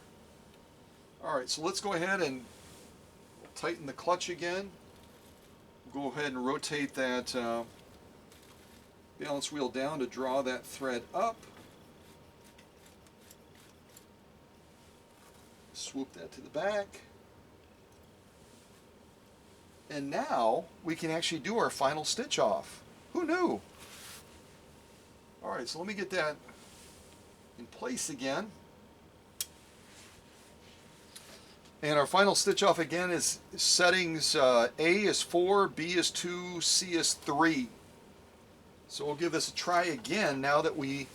All right, so let's go ahead and tighten the clutch again. Go ahead and rotate that balance wheel down to draw that thread up. Swoop that to the back. And now we can actually do our final stitch off. Who knew? All right, so let me get that in place again. And our final stitch off again is settings A is 4, B is 2, C is 3. So we'll give this a try again now that we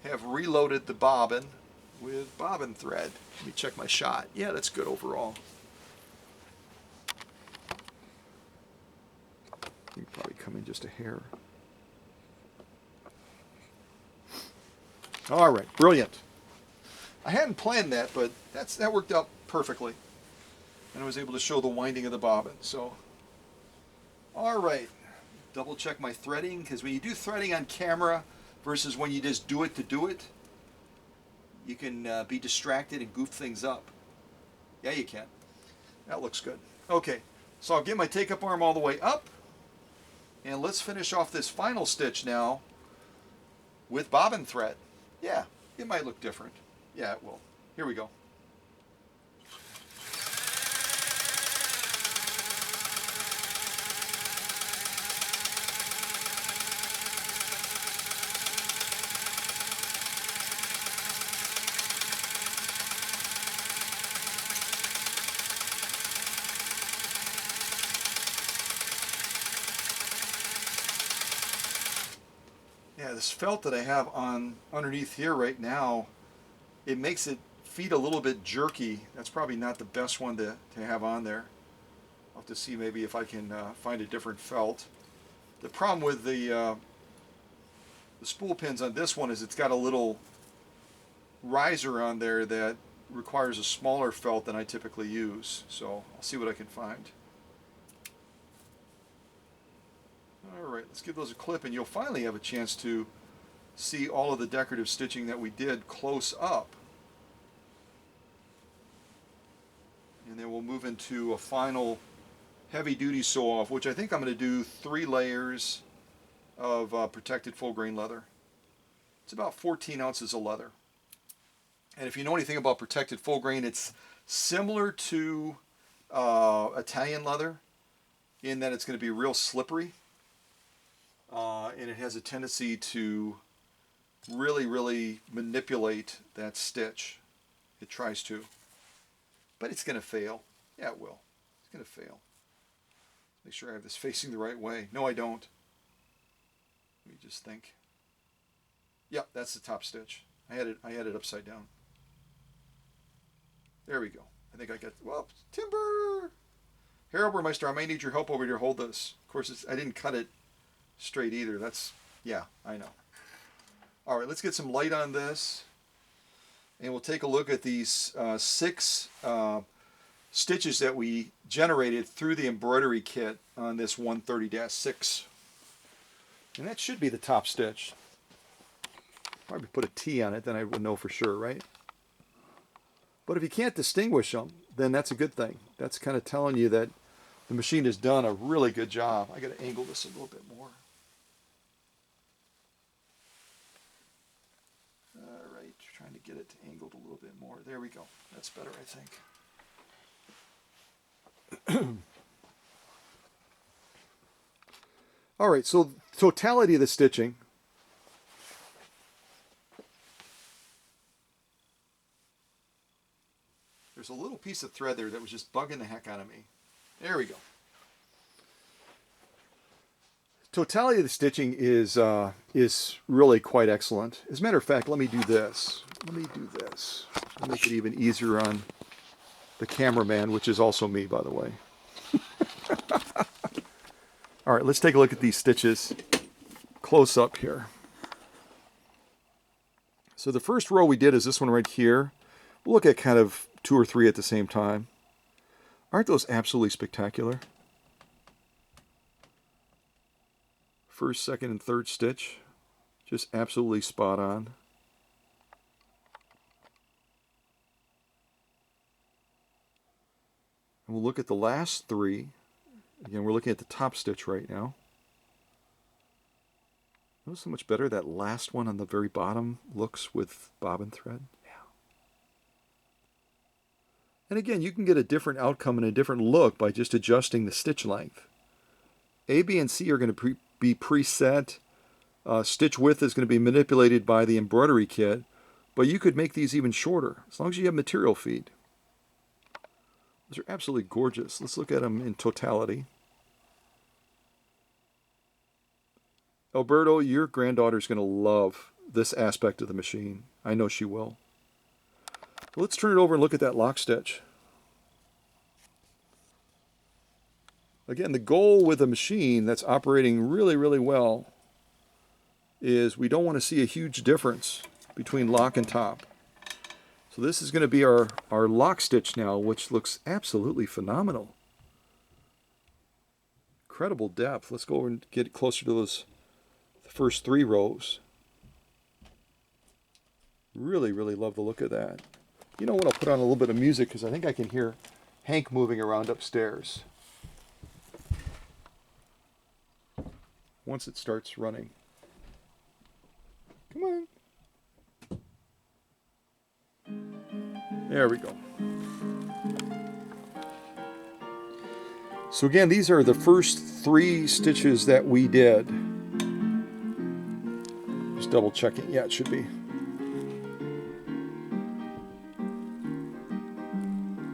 have reloaded the bobbin with bobbin thread. Let me check my shot. Yeah, that's good overall. You can probably come in just a hair. All right, brilliant. I hadn't planned that, but that worked out perfectly. And I was able to show the winding of the bobbin. So, all right. Double check my threading, because when you do threading on camera versus when you just do it to do it, you can be distracted and goof things up. Yeah, you can. That looks good. Okay, so I'll get my take-up arm all the way up. And let's finish off this final stitch now with bobbin thread. Yeah, it might look different. Yeah, it will. Here we go. Yeah, this felt that I have on underneath here right now, it makes it feet a little bit jerky. That's probably not the best one to have on there. I'll have to see maybe if I can find a different felt. The problem with the spool pins on this one is it's got a little riser on there that requires a smaller felt than I typically use, so I'll see what I can find. Alright, let's give those a clip, and you'll finally have a chance to see all of the decorative stitching that we did close up. And then we'll move into a final heavy-duty sew-off, which I think I'm going to do 3 layers of protected full-grain leather. It's about 14 ounces of leather. And if you know anything about protected full-grain, it's similar to Italian leather in that it's going to be real slippery. And it has a tendency to really manipulate that stitch. It tries to. But it's going to fail. Yeah, it will. It's going to fail. Make sure I have this facing the right way. No, I don't. Let me just think. Yep, that's the top stitch. I had it upside down. There we go. I think I got, well, timber! Herr, I may need your help over here to hold this. Of course, I didn't cut it straight either. That's, yeah, I know. All right, let's get some light on this. And we'll take a look at these 6 stitches that we generated through the embroidery kit on this 130-6. And that should be the top stitch. Probably put a T on it, then I would know for sure, right? But if you can't distinguish them, then that's a good thing. That's kind of telling you that the machine has done a really good job. I got to angle this a little bit more. All right, trying to get it angled a little bit more. There we go. That's better, I think. All right, so totality of the stitching. There's a little piece of thread there that was just bugging the heck out of me. There we go. Totality of the stitching is really quite excellent. As a matter of fact, let me do this. Let me do this. I'll make it even easier on the cameraman, which is also me, by the way. All right, let's take a look at these stitches close up here. So the first row we did is this one right here. We'll look at kind of 2 or 3 at the same time. Aren't those absolutely spectacular? First, second, and third stitch, just absolutely spot on. And we'll look at the last 3. Again, we're looking at the top stitch right now. Notice how much better that last one on the very bottom looks with bobbin thread. Yeah. And again, you can get a different outcome and a different look by just adjusting the stitch length. A, B, and C are going to be preset. Stitch width is going to be manipulated by the embroidery kit, but you could make these even shorter as long as you have material feed. Those are absolutely gorgeous. Let's look at them in totality. Alberto, your granddaughter is going to love this aspect of the machine. I know she will. Let's turn it over and look at that lock stitch. Again, the goal with a machine that's operating really well is we don't want to see a huge difference between lock and top. So this is going to be our lock stitch now, which looks absolutely phenomenal. Incredible depth. Let's go over and get closer to the first 3 rows. Really love the look of that. You know what, I'll put on a little bit of music because I think I can hear Hank moving around upstairs once it starts running. Come on. There we go. So again, these are the first 3 stitches that we did. Just double checking. Yeah, it should be.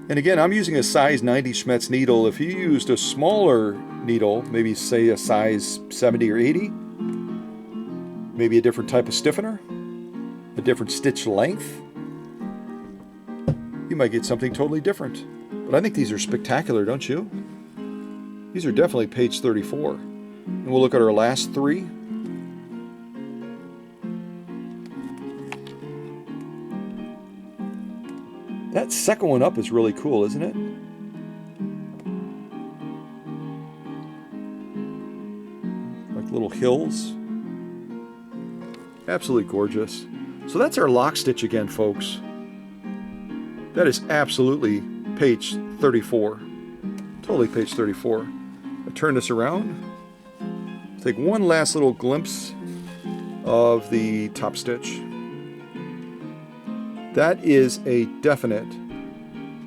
And again, I'm using a size 90 Schmetz needle. If you used a smaller needle, maybe say a size 70 or 80, maybe a different type of stiffener, a different stitch length, you might get something totally different. But I think these are spectacular, don't you? These are definitely page 34. And we'll look at our last 3. second one up is really cool, isn't it? Like little hills. Absolutely gorgeous. So that's our lock stitch again, folks. That is absolutely page 34. Totally page 34. I turn this around. Take one last little glimpse of the top stitch. That is a definite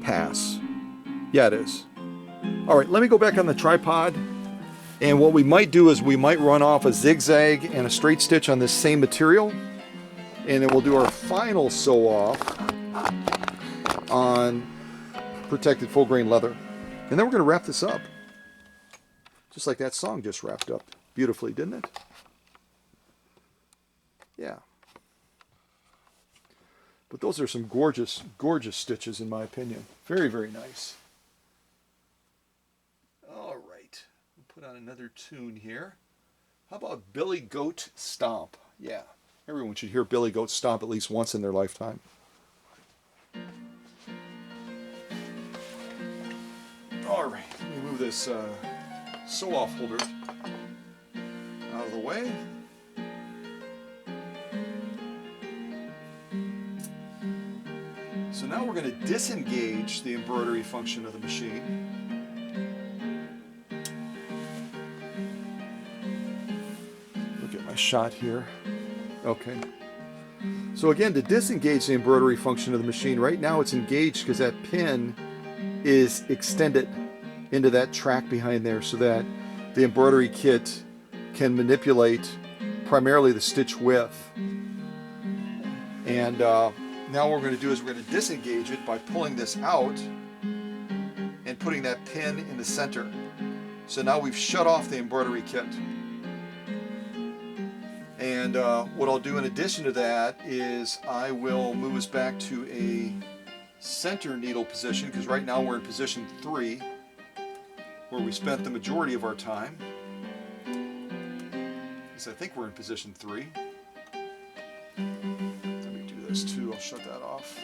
pass. Yeah, it is. All right, let me go back on the tripod. And what we might do is we might run off a zigzag and a straight stitch on this same material. And then we'll do our final sew off on protected full grain leather. And then we're going to wrap this up. Just like that song just wrapped up beautifully, didn't it? Yeah. But those are some gorgeous, gorgeous stitches in my opinion. Very, very nice. All right. We'll put on another tune here. How about Billy Goat Stomp? Yeah. Everyone should hear Billy Goat Stomp at least once in their lifetime. All right. Let me move this sew-off holder out of the way. So now we're going to disengage the embroidery function of the machine. Look at my shot here. Okay. So again, to disengage the embroidery function of the machine, right now it's engaged because that pin is extended into that track behind there so that the embroidery kit can manipulate primarily the stitch width. And now what we're going to do is we're going to disengage it by pulling this out and putting that pin in the center. So now we've shut off the embroidery kit. And what I'll do in addition to that is I will move us back to a center needle position, because right now we're in position 3, where we spent the majority of our time. Because I think we're in position 3. Let me do this too, I'll shut that off.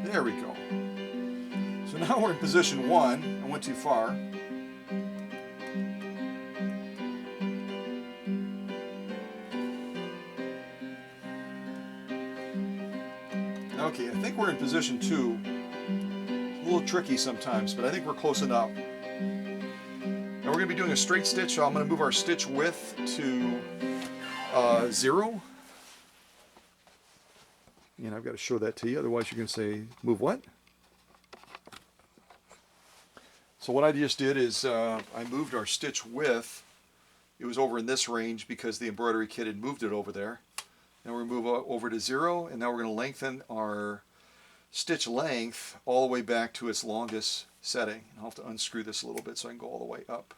There we go. So now we're in position 1. I went too far. Okay, I think we're in position 2. It's a little tricky sometimes, but I think we're close enough. Now we're going to be doing a straight stitch, so I'm going to move our stitch width to 0. And I've got to show that to you, otherwise you're going to say, move what? So what I just did is I moved our stitch width. It was over in this range because the embroidery kit had moved it over there. Now we're going to move over to 0, and now we're going to lengthen our stitch length all the way back to its longest setting. I'll have to unscrew this a little bit so I can go all the way up.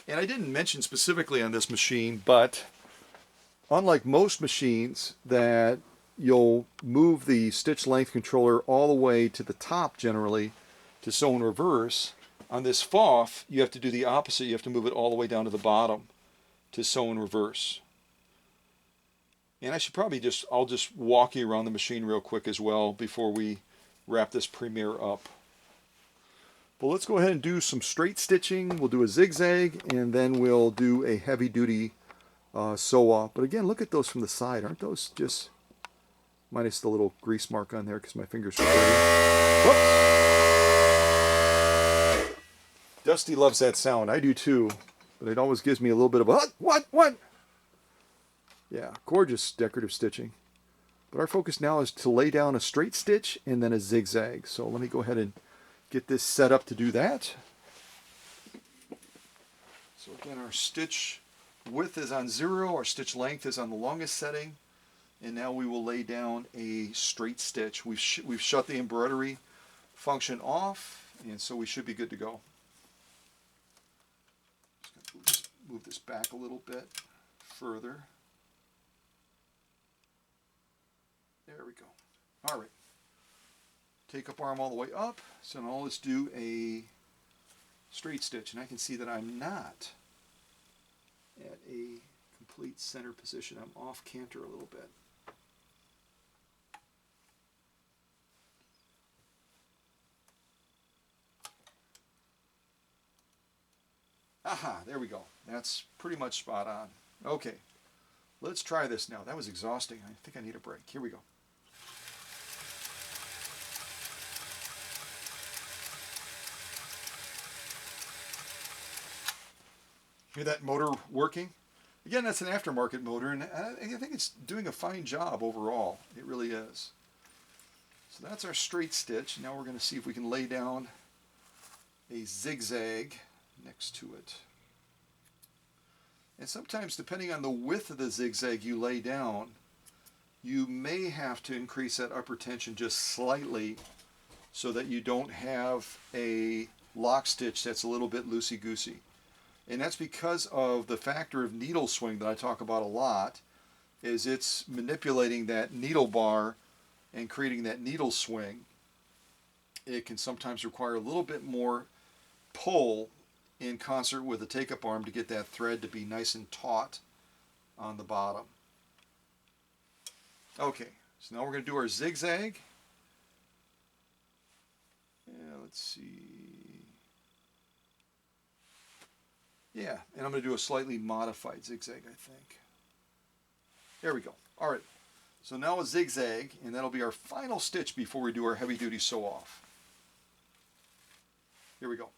And I didn't mention specifically on this machine, but unlike most machines that you'll move the stitch length controller all the way to the top generally to sew in reverse, on this PFAFF you have to do the opposite. You have to move it all the way down to the bottom to sew in reverse. And I should probably I'll just walk you around the machine real quick as well before we wrap this premiere up. But let's go ahead and do some straight stitching. We'll do a zigzag, and then we'll do a heavy duty sew off. But again, look at those from the side. Aren't those just, minus the little grease mark on there because my fingers are dirty. Whoops. Dusty loves that sound. I do too. But it always gives me a little bit of a, what? Yeah, gorgeous decorative stitching. But our focus now is to lay down a straight stitch and then a zigzag. So let me go ahead and get this set up to do that. So again, our stitch width is on 0, our stitch length is on the longest setting, and now we will lay down a straight stitch. We've shut the embroidery function off, and so we should be good to go. Just going to move this back a little bit further. There we go. All right. Take up arm all the way up. So now let's do a straight stitch, and I can see that I'm not at a complete center position. I'm off canter a little bit. Aha, there we go. That's pretty much spot on. Okay, let's try this now. That was exhausting. I think I need a break. Here we go. Hear that motor working? Again, that's an aftermarket motor, and I think it's doing a fine job overall. It really is. So that's our straight stitch. Now we're going to see if we can lay down a zigzag next to it. And sometimes, depending on the width of the zigzag you lay down, you may have to increase that upper tension just slightly so that you don't have a lock stitch that's a little bit loosey-goosey. And that's because of the factor of needle swing that I talk about a lot, is it's manipulating that needle bar and creating that needle swing. It can sometimes require a little bit more pull in concert with the take-up arm to get that thread to be nice and taut on the bottom. Okay, so now we're going to do our zigzag. Yeah, let's see. Yeah, and I'm going to do a slightly modified zigzag, I think. There we go. All right, so now a zigzag, and that'll be our final stitch before we do our heavy-duty sew-off. Here we go.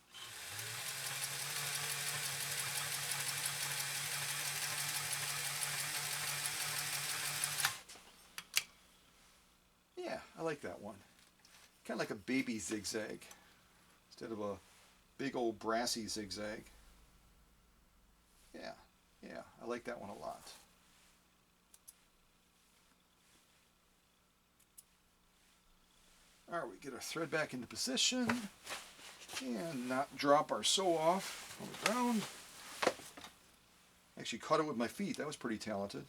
Yeah, I like that one. Kind of like a baby zigzag instead of a big old brassy zigzag. Yeah, I like that one a lot. All right, we get our thread back into position and not drop our sew off on the ground. Actually caught it with my feet. That was pretty talented.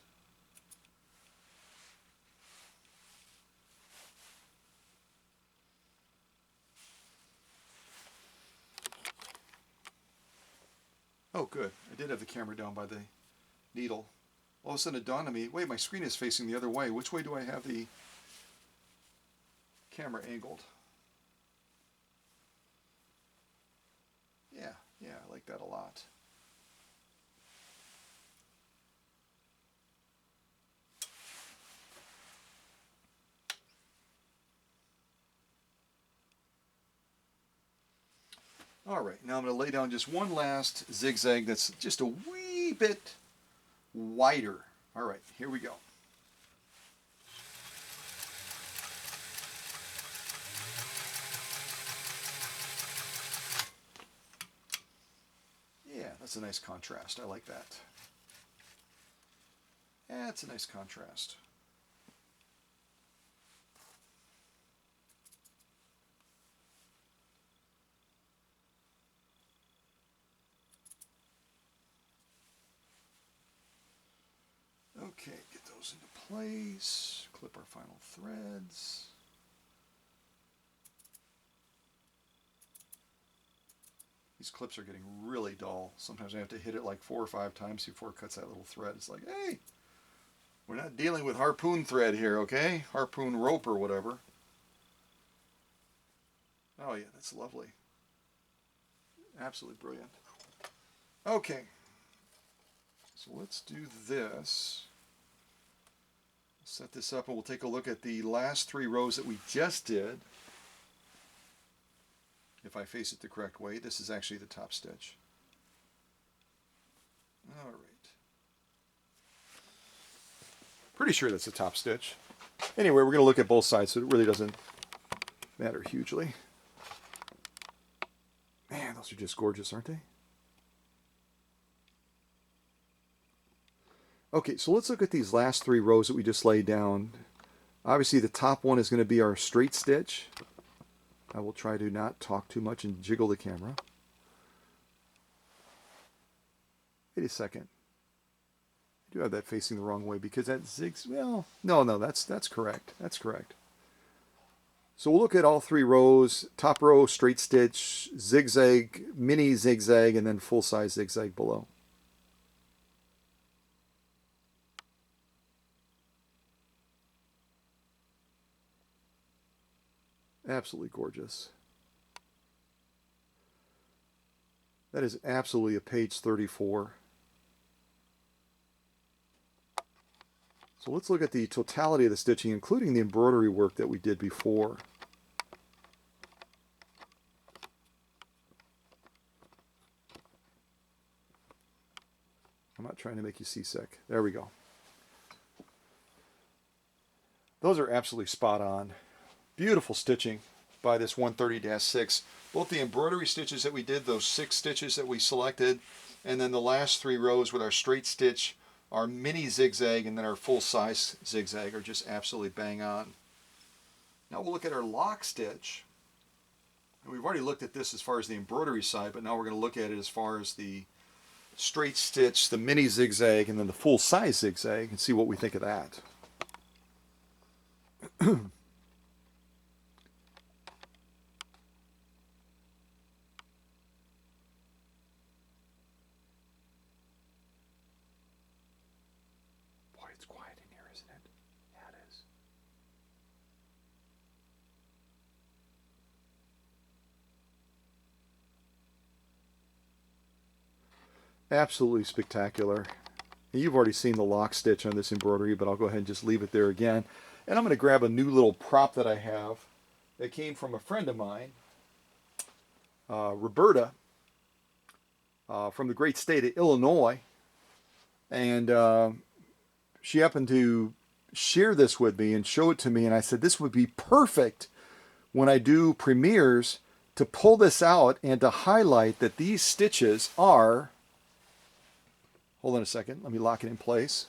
Oh, good. I did have the camera down by the needle. All of a sudden it dawned on me, wait, my screen is facing the other way. Which way do I have the camera angled? Yeah, I like that a lot. All right, now I'm going to lay down just one last zigzag that's just a wee bit wider. All right, here we go. Yeah, that's a nice contrast. I like that. That's a nice contrast. Okay, get those into place, clip our final threads. These clips are getting really dull. Sometimes I have to hit it like 4 or 5 times before it cuts that little thread. It's like, hey, we're not dealing with harpoon thread here, okay? Harpoon rope or whatever. Oh yeah, that's lovely. Absolutely brilliant. Okay, so let's do this. Set this up and we'll take a look at the last 3 rows that we just did. If I face it the correct way, this is actually the top stitch. All right. Pretty sure that's the top stitch. Anyway, we're going to look at both sides, so it really doesn't matter hugely. Man, those are just gorgeous, aren't they? Okay, so let's look at these last 3 rows that we just laid down. Obviously, the top one is going to be our straight stitch. I will try to not talk too much and jiggle the camera. Wait a second. I do have that facing the wrong way because that zigs. Well, no, that's correct. That's correct. So we'll look at all 3 rows: top row, straight stitch, zigzag, mini zigzag, and then full-size zigzag below. Absolutely gorgeous. That is absolutely a page 34. So let's look at the totality of the stitching, including the embroidery work that we did before. I'm not trying to make you seasick. There we go. Those are absolutely spot on. Beautiful stitching by this 130-6. Both the embroidery stitches that we did, those 6 stitches that we selected, and then the last 3 rows with our straight stitch, our mini zigzag, and then our full-size zigzag are just absolutely bang on. Now we'll look at our lock stitch. And we've already looked at this as far as the embroidery side, but now we're going to look at it as far as the straight stitch, the mini zigzag, and then the full-size zigzag, and see what we think of that. Boy, it's quiet in here, isn't it? Yeah, it is. Absolutely spectacular. You've already seen the lock stitch on this embroidery, but I'll go ahead and just leave it there again. And I'm going to grab a new little prop that I have that came from a friend of mine, Roberta, from the great state of Illinois. And she happened to share this with me and show it to me. And I said, this would be perfect when I do premieres to pull this out and to highlight that these stitches are... Hold on a second. Let me lock it in place.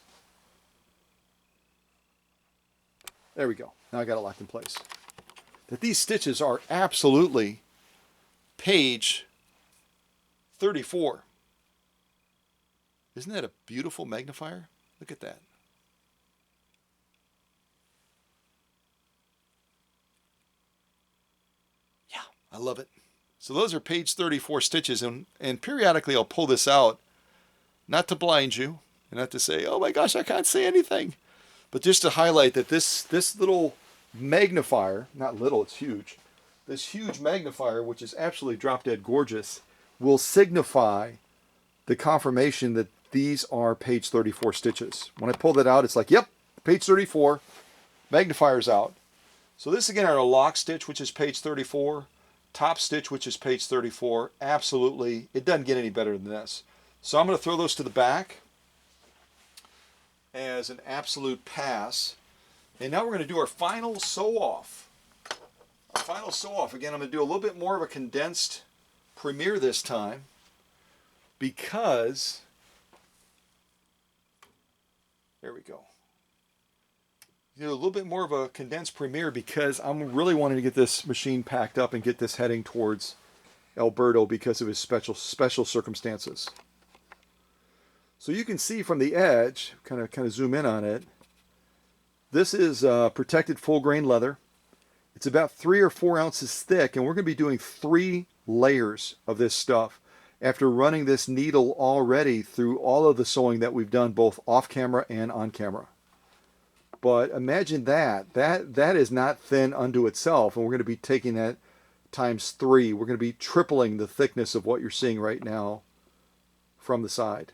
There we go. Now I got it locked in place. That these stitches are absolutely page 34. Isn't that a beautiful magnifier? Look at that. Yeah, I love it. So those are page 34 stitches, and periodically I'll pull this out, not to blind you, and not to say, oh my gosh, I can't see anything, but just to highlight that this little magnifier, not little, it's huge, this huge magnifier, which is absolutely drop dead gorgeous, will signify the confirmation that these are page 34 stitches. When I pull that out, it's like, yep, page 34, magnifier's out. So this again are a lock stitch, which is page 34, top stitch, which is page 34. Absolutely, it doesn't get any better than this. So I'm going to throw those to the back as an absolute pass. And now we're going to do our final sew off. Our final sew off. Again, I'm going to do a little bit more of a condensed premiere this time because, there we go. Do a little bit more of a condensed premiere because I'm really wanting to get this machine packed up and get this heading towards Alberto because of his special circumstances. So you can see from the edge, kind of zoom in on it, this is protected full grain leather. It's about 3 or 4 ounces thick, and we're going to be doing 3 layers of this stuff after running this needle already through all of the sewing that we've done both off camera and on camera. But imagine that is not thin unto itself, and we're going to be taking that times 3. We're going to be tripling the thickness of what you're seeing right now from the side.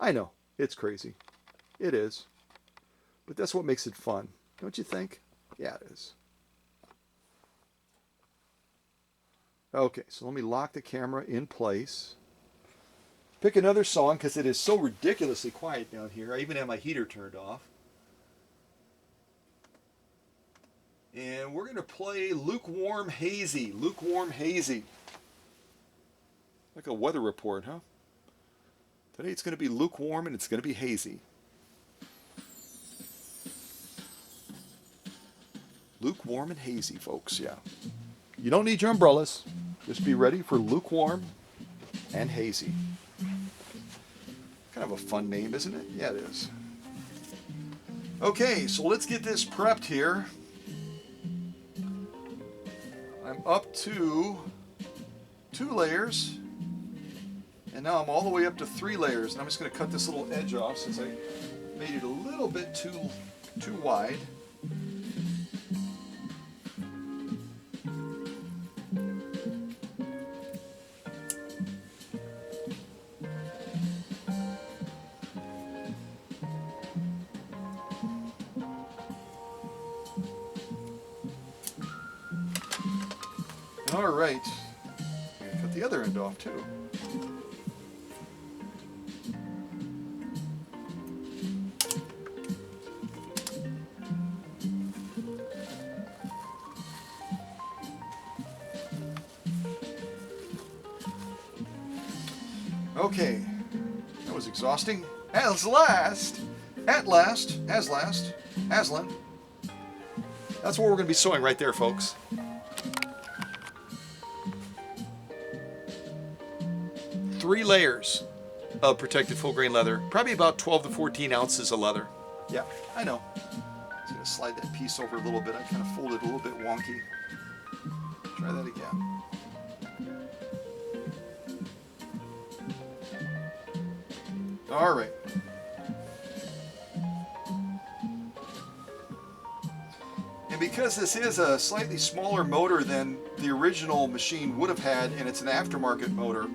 I know, it's crazy. It is. But that's what makes it fun, don't you think? Yeah, it is. Okay, so let me lock the camera in place. Pick another song because it is so ridiculously quiet down here. I even have my heater turned off. And we're going to play Lukewarm Hazy. Lukewarm Hazy. Like a weather report, huh? Today it's going to be lukewarm and it's going to be hazy. Lukewarm and hazy, folks, yeah. You don't need your umbrellas. Just be ready for lukewarm and hazy. Kind of a fun name, isn't it? Yeah, it is. Okay, so let's get this prepped here. up to 2 layers. And now I'm all the way up to 3 layers. And I'm just going to cut this little edge off since I made it a little bit too wide. All right, I'm gonna cut the other end off too. Okay, that was exhausting. As last, Aslan. That's what we're gonna be sewing right there, folks. 3 layers of protected full grain leather, probably about 12 to 14 ounces of leather. Yeah, I know. I'm just gonna slide that piece over a little bit. I kind of folded a little bit wonky. Try that again. All right. And because this is a slightly smaller motor than the original machine would have had, and it's an aftermarket motor,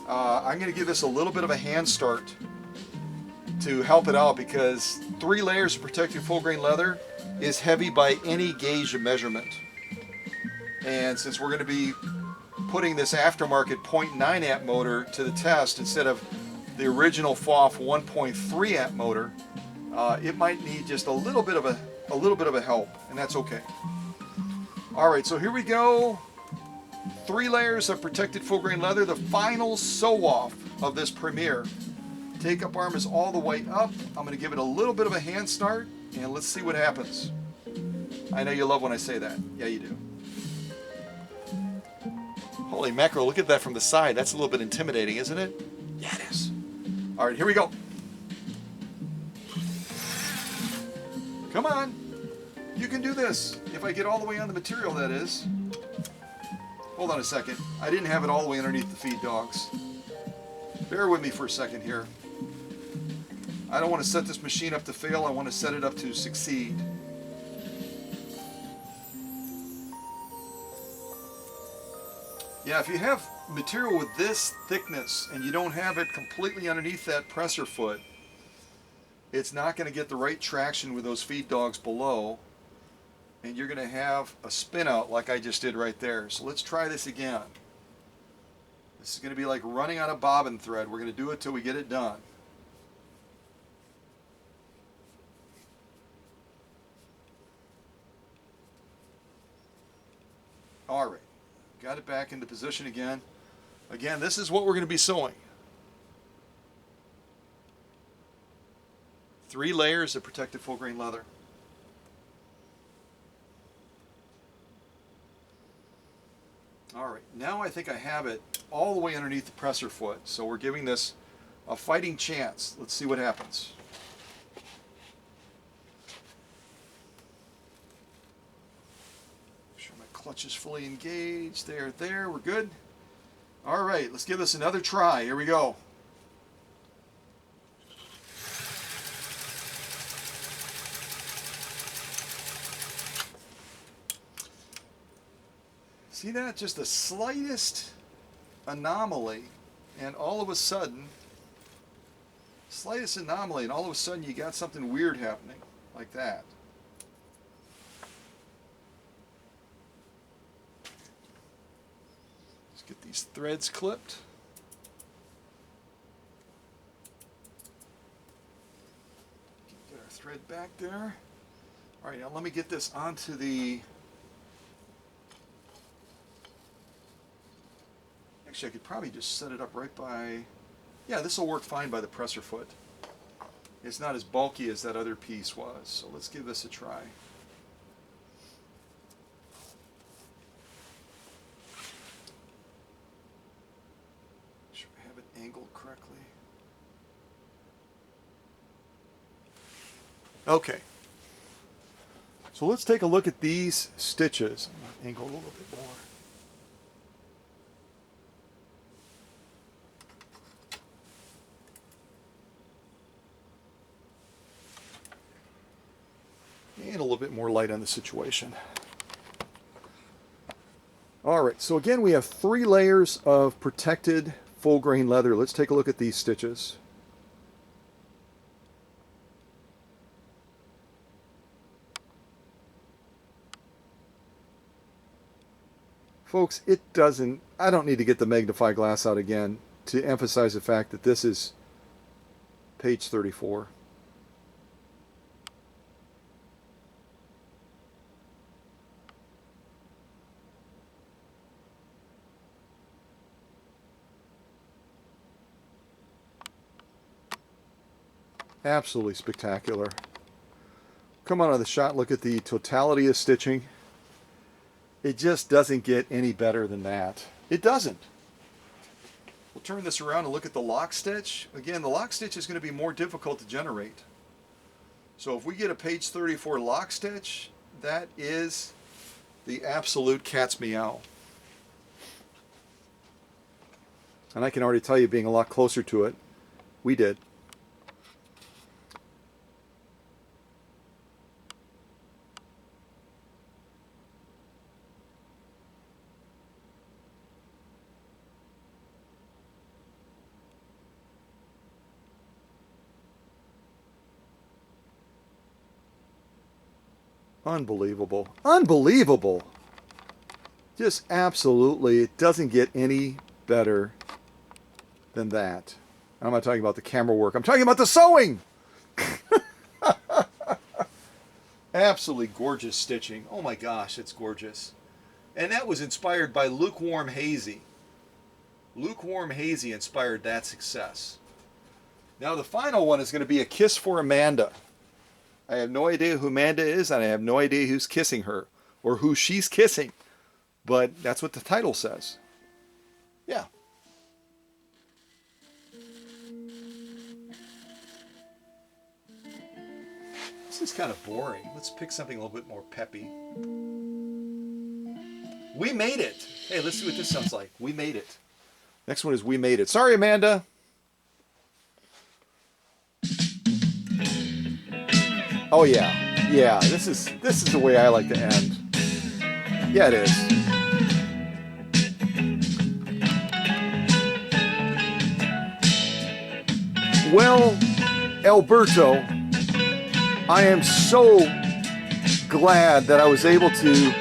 I'm going to give this a little bit of a hand start to help it out, because 3 layers of protected full grain leather is heavy by any gauge of measurement. And since we're going to be putting this aftermarket 0.9 amp motor to the test instead of the original PFAFF 1.3 amp motor, it might need just a little bit of a help, and that's okay. All right, so here we go. 3 layers of protected full grain leather, the final sew off of this premiere. Take up arm is all the way up. I'm going to give it a little bit of a hand start, and let's see what happens. I know you love when I say that. Yeah, you do. Holy mackerel, look at that from the side. That's a little bit intimidating, isn't it? Yeah, it is. All right, here we go. Come on. You can do this. If I get all the way on the material, that is. Hold on a second. I didn't have it all the way underneath the feed dogs. Bear with me for a second here. I don't want to set this machine up to fail. I want to set it up to succeed. Yeah, if you have material with this thickness and you don't have it completely underneath that presser foot, it's not going to get the right traction with those feed dogs below, and you're going to have a spin out like I just did right there. So let's try this again. This is going to be like running on a bobbin thread. We're going to do it till we get it done. All right, got it back into position again. Again, this is what we're going to be sewing. 3 layers of protected full grain leather. All right, now I think I have it all the way underneath the presser foot, so we're giving this a fighting chance. Let's see what happens. Make sure my clutch is fully engaged. There, we're good. All right, let's give this another try. Here we go. See that? Just the slightest anomaly, and all of a sudden, you got something weird happening, like that. Let's get these threads clipped. Get our thread back there. All right, now let me get this onto the... Actually, I could probably just set it up right by... Yeah, this will work fine by the presser foot. It's not as bulky as that other piece was, so let's give this a try. Make sure I have it angled correctly. Okay. So let's take a look at these stitches. angle a little bit more. And a little bit more light on the situation. All right, so again, we have 3 layers of protected full grain leather. Let's take a look at these stitches. Folks, it doesn't, I don't need to get the magnifying glass out again to emphasize the fact that this is page 34. Absolutely spectacular. Come on out of the shot, look at the totality of stitching. It just doesn't get any better than that. It doesn't. We'll turn this around and look at the lock stitch. Again, the lock stitch is going to be more difficult to generate. So if we get a page 34 lock stitch, that is the absolute cat's meow. And I can already tell you, being a lot closer to it, we did. Unbelievable. Unbelievable. Just absolutely, it doesn't get any better than that. I'm not talking about the camera work. I'm talking about the sewing. Absolutely gorgeous stitching. Oh my gosh, it's gorgeous. And that was inspired by Lukewarm Hazy. Lukewarm Hazy inspired that success. Now the final one is going to be a kiss for Amanda. I have no idea who Amanda is, and I have no idea who's kissing her or who she's kissing. But that's what the title says. Yeah. This is kind of boring. Let's pick something a little bit more peppy. We made it. Hey, let's see what this sounds like. We made it. Next one is We Made It. Sorry, Amanda. Oh yeah. Yeah, this is the way I like to end. Yeah, it is. Well, Alberto, I am so glad that I was able to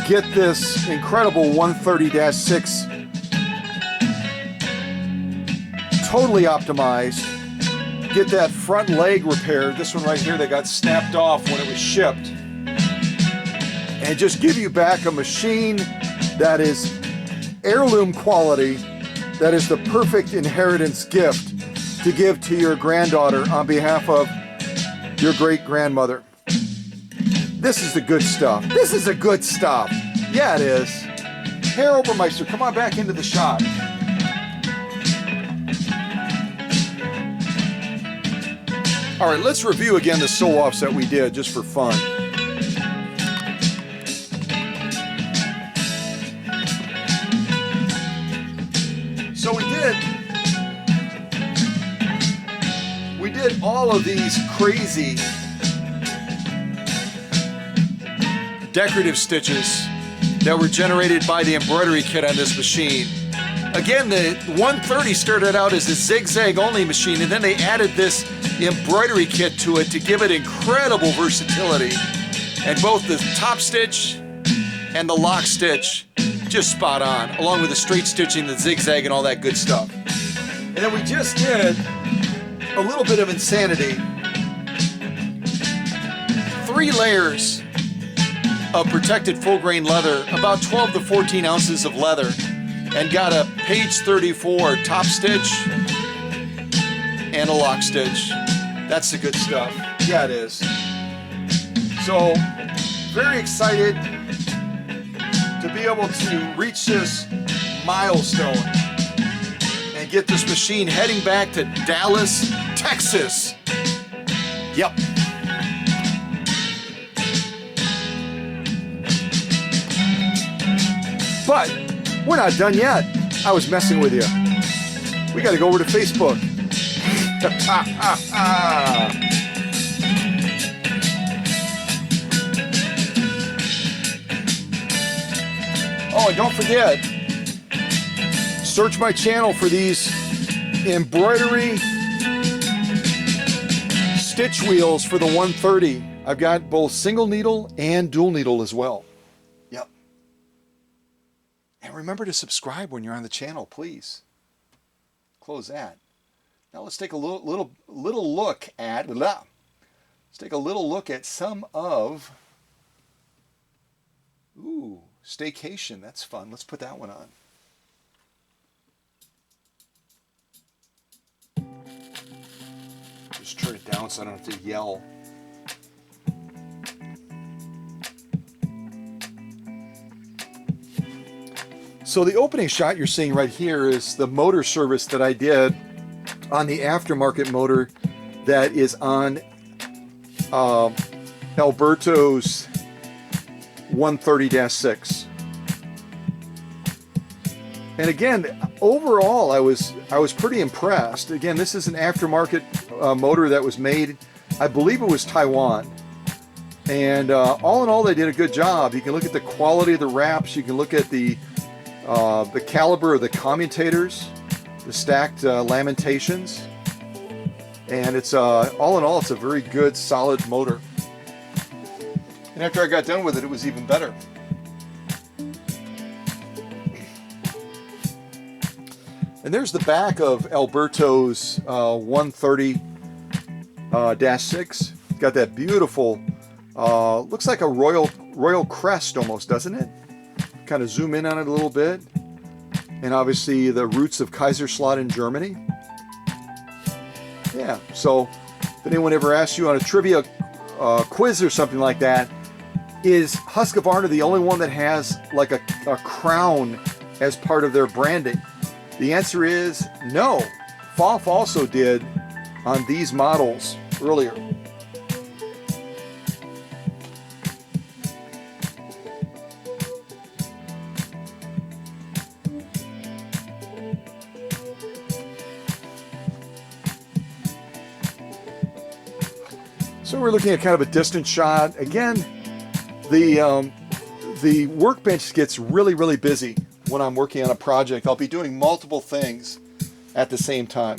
get this incredible 130-6 totally optimized. Get that front leg repaired, this one right here that got snapped off when it was shipped, and just give you back a machine that is heirloom quality, that is the perfect inheritance gift to give to your granddaughter on behalf of your great-grandmother. This is the good stuff. This is the good stuff. Yeah, it is. Herr Obermeister, come on back into the shot. All right, let's review again the sew-offs that we did just for fun. So we did all of these crazy decorative stitches that were generated by the embroidery kit on this machine. Again, the 130 started out as a zigzag only machine, and then they added this embroidery kit to it to give it incredible versatility. And both the top stitch and the lock stitch just spot on, along with the straight stitching, the zigzag, and all that good stuff. And then we just did a little bit of insanity. 3 layers of protected full grain leather, about 12 to 14 ounces of leather, and got a page 34 top stitch and a lock stitch. That's the good stuff. Yeah, it is. So, very excited to be able to reach this milestone and get this machine heading back to Dallas, Texas. Yep. But we're not done yet. I was messing with you. We got to go over to Facebook. Oh, and don't forget, search my channel for these embroidery stitch wheels for the 130. I've got both single needle and dual needle as well. Yep. And remember to subscribe when you're on the channel, please. Close that. Now let's take a little look at some of staycation. That's fun. Let's put that one on. Just turn it down so I don't have to yell. So the opening shot you're seeing right here is the motor service that I did on the aftermarket motor that is on Alberto's 130-6. And again, overall, I was pretty impressed. Again, this is an aftermarket motor that was made, I believe it was Taiwan. And all in all, they did a good job. You can look at the quality of the wraps. You can look at the caliber of the commutators, the stacked lamentations. And it's all in all, it's a very good, solid motor. And after I got done with it, it was even better. And there's the back of Alberto's 130-6. Got that beautiful, looks like a royal crest almost, doesn't it? Kind of zoom in on it a little bit. And obviously the roots of Kaiserslautern, Germany. Yeah, so if anyone ever asks you on a trivia quiz or something like that, is Husqvarna the only one that has like a crown as part of their branding? The answer is no. PFAFF also did on these models earlier. So we're looking at kind of a distant shot. Again, the workbench gets really busy when I'm working on a project. I'll be doing multiple things at the same time.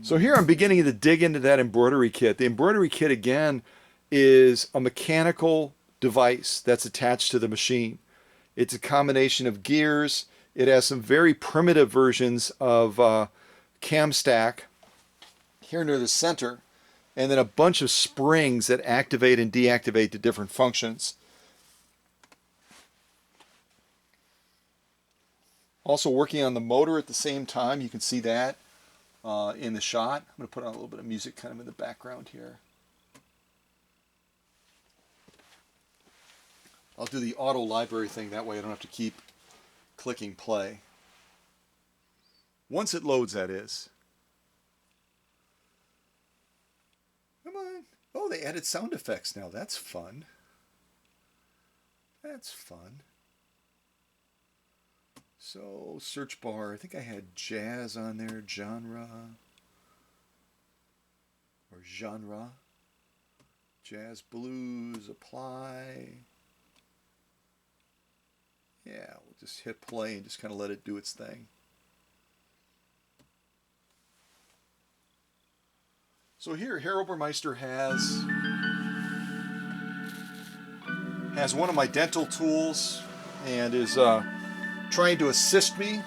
So here I'm beginning to dig into that embroidery kit. The embroidery kit, again, is a mechanical device that's attached to the machine. It's a combination of gears. It has some very primitive versions of cam stack here near the center, and then a bunch of springs that activate and deactivate the different functions. Also working on the motor at the same time. You can see that in the shot. I'm going to put on a little bit of music kind of in the background here. I'll do the auto library thing, that way I don't have to keep clicking play. Once it loads, that is. Come on. Oh, they added sound effects now. That's fun. That's fun. So, search bar, I think I had jazz on there, genre, jazz, blues, apply. Yeah, we'll just hit play and just kind of let it do its thing. So here, Herr Obermeister has one of my dental tools and is trying to assist me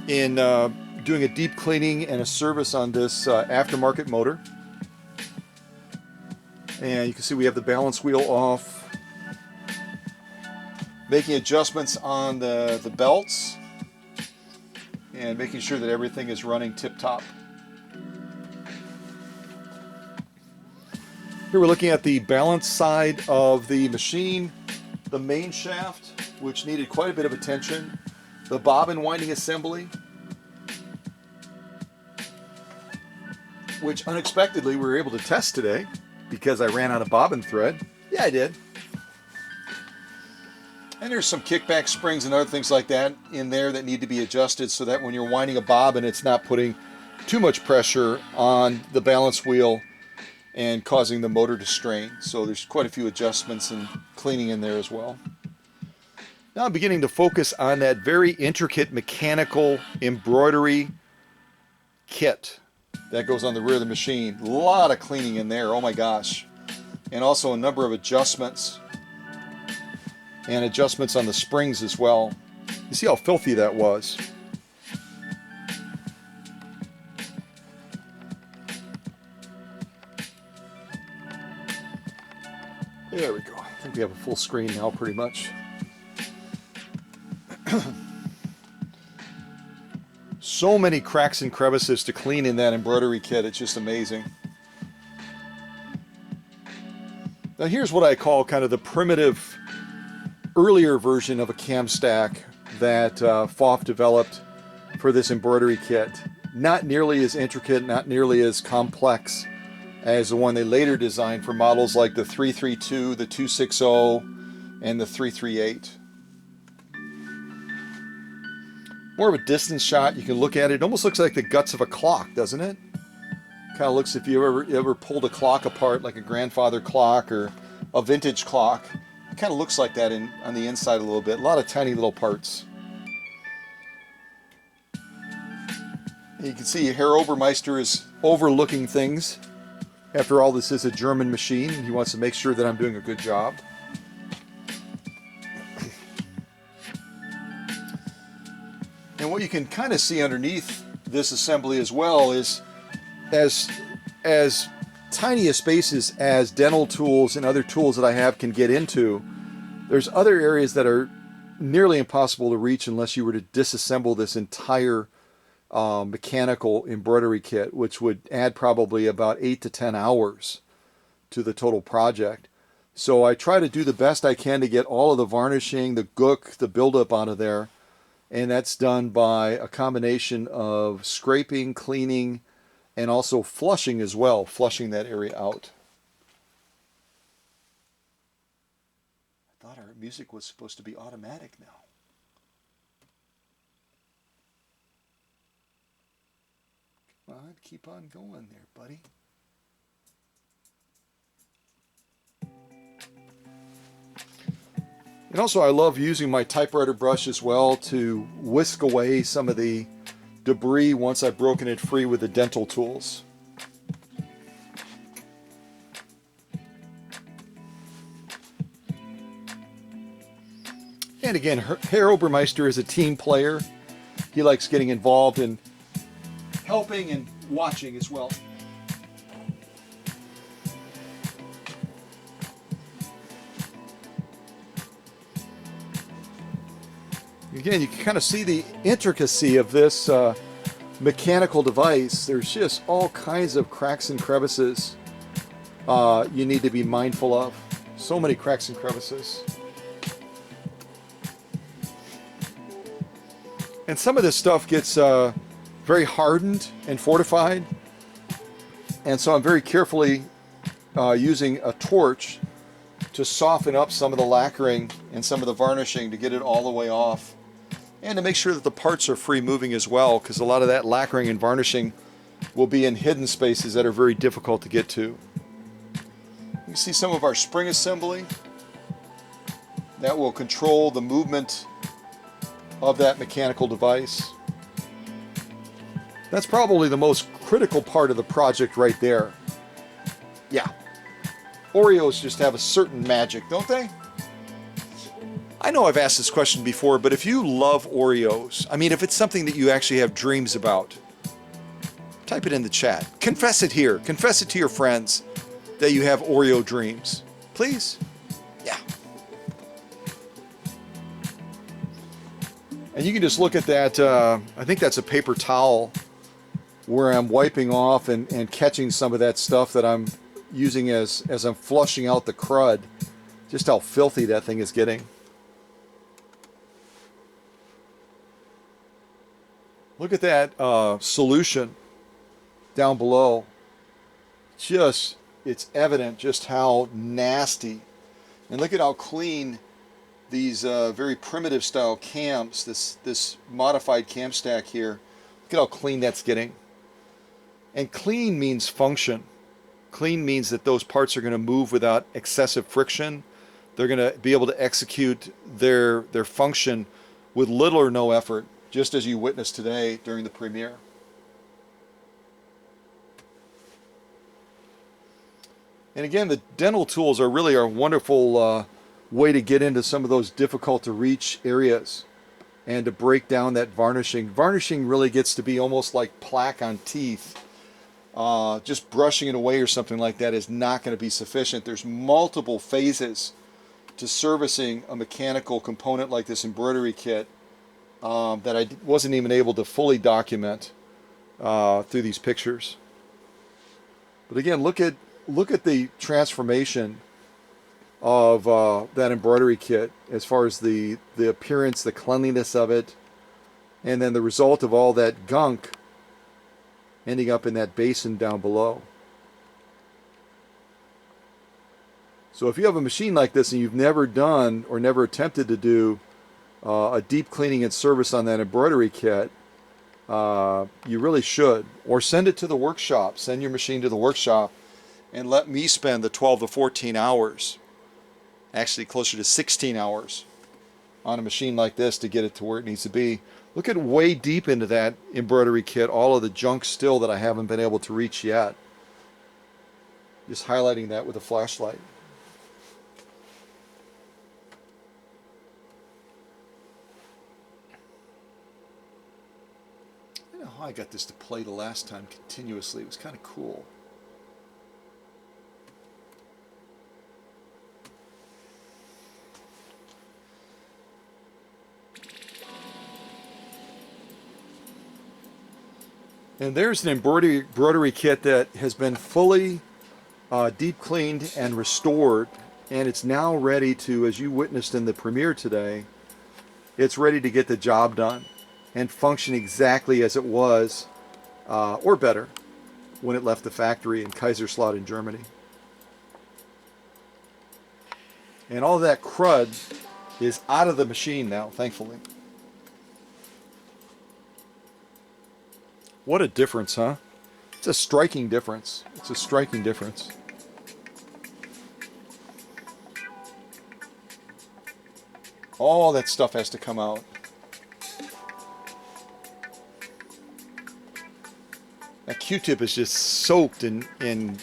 in doing a deep cleaning and a service on this aftermarket motor. And you can see we have the balance wheel off, making adjustments on the belts, and making sure that everything is running tip-top. Here we're looking at the balance side of the machine, the main shaft, which needed quite a bit of attention, the bobbin winding assembly, which unexpectedly we were able to test today because I ran out of bobbin thread. Yeah, I did. And there's some kickback springs and other things like that in there that need to be adjusted so that when you're winding a bobbin, it's not putting too much pressure on the balance wheel and causing the motor to strain. So there's quite a few adjustments and cleaning in there as well. Now I'm beginning to focus on that very intricate mechanical embroidery kit that goes on the rear of the machine. A lot of cleaning in there, oh my gosh. And also a number of adjustments and adjustments on the springs as well. You see how filthy that was. There we go. I think we have a full screen now pretty much. So many cracks and crevices to clean in that embroidery kit. It's just amazing. Now here's what I call kind of the primitive earlier version of a cam stack that PFAFF developed for this embroidery kit. Not nearly as intricate, not nearly as complex as the one they later designed for models like the 332, the 260, and the 338. More of a distance shot. You can look at it. It almost looks like the guts of a clock, doesn't it? Kind of looks if you ever pulled a clock apart, like a grandfather clock or a vintage clock. It kind of looks like that on the inside a little bit. A lot of tiny little parts. And you can see Herr Obermeister is overlooking things. After all, this is a German machine. He wants to make sure that I'm doing a good job. And what you can kind of see underneath this assembly as well is as tiny a spaces as dental tools and other tools that I have can get into, there's other areas that are nearly impossible to reach unless you were to disassemble this entire mechanical embroidery kit, which would add probably about 8 to 10 hours to the total project. So I try to do the best I can to get all of the varnishing, the gook, the buildup out of there. And that's done by a combination of scraping, cleaning, and also flushing as well, flushing that area out. I thought our music was supposed to be automatic now. Come on, keep on going there, buddy. And also I love using my typewriter brush as well to whisk away some of the debris once I've broken it free with the dental tools. And again, Herr Obermeister is a team player. He likes getting involved in helping and watching as well. Again, you can kind of see the intricacy of this mechanical device. There's just all kinds of cracks and crevices you need to be mindful of. So many cracks and crevices. And some of this stuff gets very hardened and fortified. And so I'm very carefully using a torch to soften up some of the lacquering and some of the varnishing to get it all the way off. And to make sure that the parts are free moving as well, because a lot of that lacquering and varnishing will be in hidden spaces that are very difficult to get to. You can see some of our spring assembly that will control the movement of that mechanical device. That's probably the most critical part of the project right there. Yeah. Oreos just have a certain magic, don't they? I know I've asked this question before, but if you love Oreos, I mean, if it's something that you actually have dreams about, type it in the chat. Confess it here. Confess it to your friends that you have Oreo dreams. Please? Yeah. And you can just look at that, I think that's a paper towel where I'm wiping off and catching some of that stuff that I'm using as I'm flushing out the crud. Just how filthy that thing is getting. Look at that solution down below. It's evident just how nasty. And look at how clean these very primitive style cams, this modified cam stack here. Look at how clean that's getting. And clean means function. Clean means that those parts are going to move without excessive friction. They're going to be able to execute their function with little or no effort, just as you witnessed today during the premiere. And again, the dental tools are really a wonderful way to get into some of those difficult to reach areas and to break down that varnishing. Varnishing really gets to be almost like plaque on teeth. Just brushing it away or something like that is not going to be sufficient. There's multiple phases to servicing a mechanical component like this embroidery kit that I wasn't even able to fully document through these pictures. But again, look at the transformation of that embroidery kit as far as the appearance, the cleanliness of it, and then the result of all that gunk ending up in that basin down below. So if you have a machine like this and you've never done or never attempted to do a deep cleaning and service on that embroidery kit, you really should. Or send it to the workshop. Send your machine to the workshop and let me spend the 12 to 14 hours, actually closer to 16 hours, on a machine like this to get it to where it needs to be. Look at way deep into that embroidery kit, all of the junk still that I haven't been able to reach yet. Just highlighting that with a flashlight. I don't know how I got this to play the last time continuously. It was kind of cool. And there's an embroidery kit that has been fully deep cleaned and restored, and it's now ready to, as you witnessed in the premiere today, it's ready to get the job done and function exactly as it was, or better, when it left the factory in Kaiserslautern, Germany. And all that crud is out of the machine now, thankfully. What a difference, huh? It's a striking difference. It's a striking difference. All that stuff has to come out. That Q-tip is just soaked in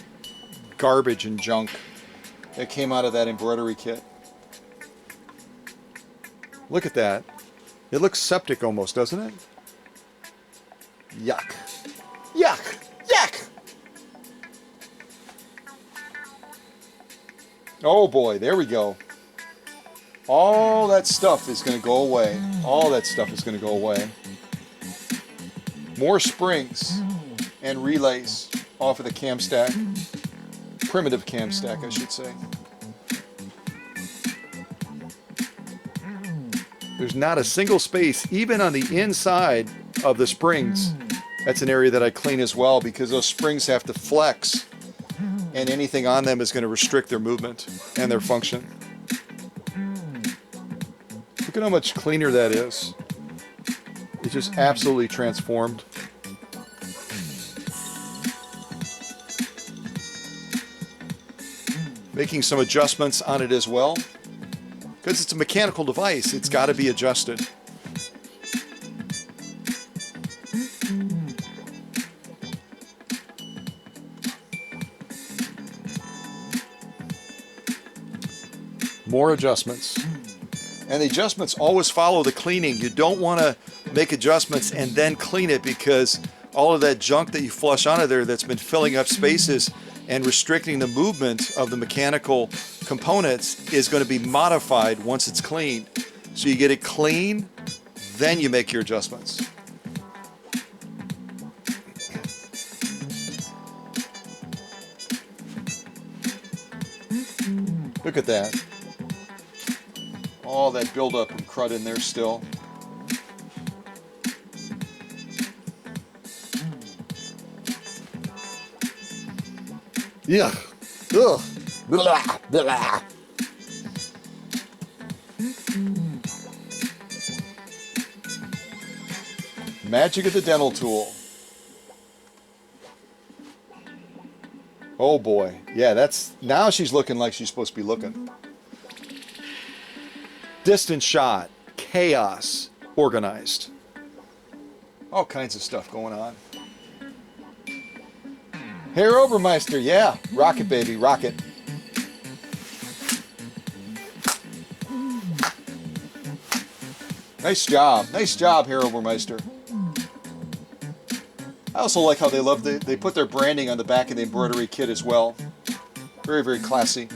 garbage and junk that came out of that embroidery kit. Look at that. It looks septic almost, doesn't it? Yuck. Yuck. Yuck. Oh boy, there we go. All that stuff is going to go away. All that stuff is going to go away. More springs and relays off of the cam stack. Primitive cam stack, I should say. There's not a single space, even on the inside of the springs. That's an area that I clean as well, because those springs have to flex, and anything on them is going to restrict their movement and their function. Look at how much cleaner that is. It's just absolutely transformed. Making some adjustments on it as well, because it's a mechanical device. It's got to be adjusted. More adjustments. And the adjustments always follow the cleaning. You don't want to make adjustments and then clean it, because all of that junk that you flush out of there that's been filling up spaces and restricting the movement of the mechanical components is going to be modified once it's cleaned. So you get it clean, then you make your adjustments. Look at that. All that buildup and crud in there still. Yeah. Ugh. Blah, blah. magic of the dental tool. Oh boy. Yeah, now she's looking like she's supposed to be looking. Distant shot, chaos, organized. All kinds of stuff going on. Herr Obermeister, yeah. Rocket, baby, rocket. Nice job, Herr Obermeister. I also like how they put their branding on the back of the embroidery kit as well. Very, very classy.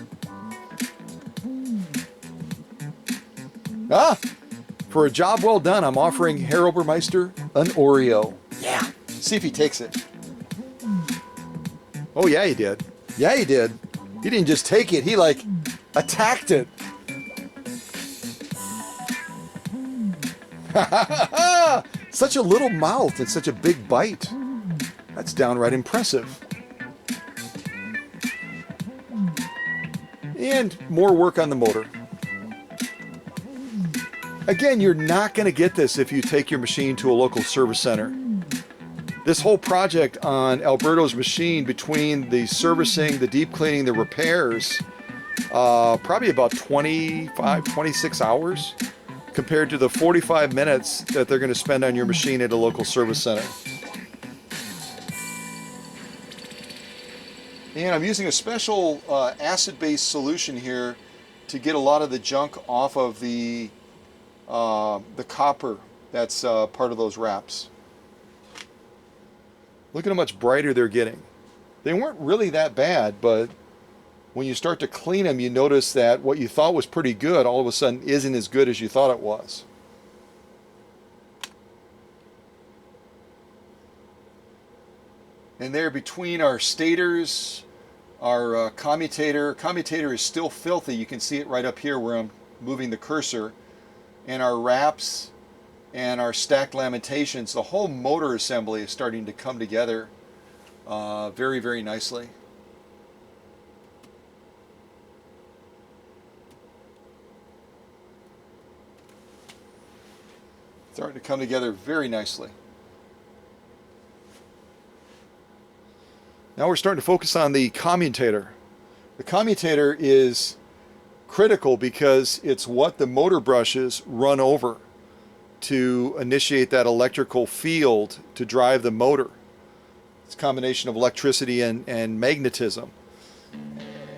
For a job well done, I'm offering Herr Obermeister an Oreo. Yeah. See if he takes it. Oh yeah, he did. Yeah, he did. He didn't just take it, he like attacked it. Such a little mouth and such a big bite. That's downright impressive. And more work on the motor. Again, you're not going to get this if you take your machine to a local service center. This whole project on Alberto's machine, between the servicing, the deep cleaning, the repairs, probably about 25, 26 hours compared to the 45 minutes that they're going to spend on your machine at a local service center. And I'm using a special acid-based solution here to get a lot of the junk off of the copper that's part of those wraps. Look at how much brighter they're getting. They weren't really that bad, but when you start to clean them, you notice that what you thought was pretty good all of a sudden isn't as good as you thought it was. And there between our stators, our commutator is still filthy. You can see it right up here where I'm moving the cursor. And our wraps and our stacked lamentations, the whole motor assembly is starting to come together very, very nicely. Starting to come together very nicely. Now we're starting to focus on the commutator. The commutator is critical because it's what the motor brushes run over to initiate that electrical field to drive the motor. It's a combination of electricity and magnetism.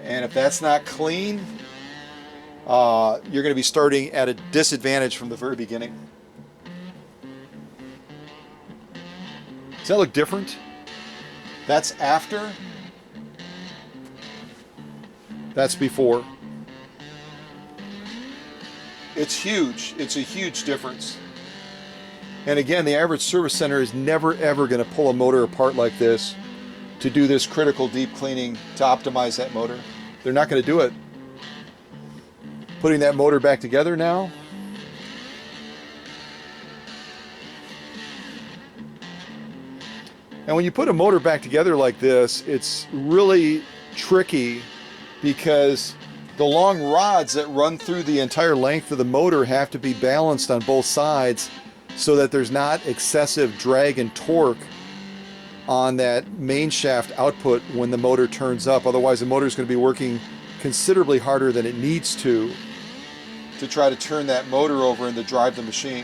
And if that's not clean, you're going to be starting at a disadvantage from the very beginning. Does that look different? That's after. That's before. It's huge. It's a huge difference. And again, the average service center is never ever going to pull a motor apart like this to do this critical deep cleaning to optimize that motor. They're not going to do it. Putting that motor back together now. And when you put a motor back together like this, it's really tricky because the long rods that run through the entire length of the motor have to be balanced on both sides so that there's not excessive drag and torque on that main shaft output when the motor turns up. Otherwise, the motor is going to be working considerably harder than it needs to try to turn that motor over and to drive the machine.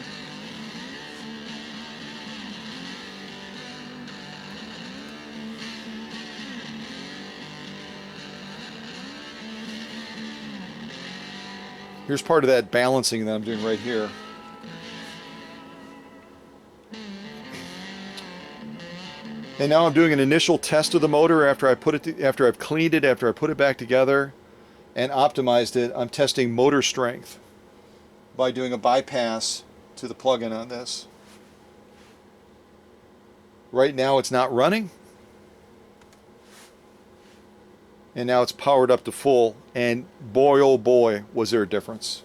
Here's part of that balancing that I'm doing right here. And now I'm doing an initial test of the motor after I've cleaned it, after I put it back together and optimized it. I'm testing motor strength by doing a bypass to the plug-in on this. Right now it's not running. And now it's powered up to full, and boy oh boy was there a difference.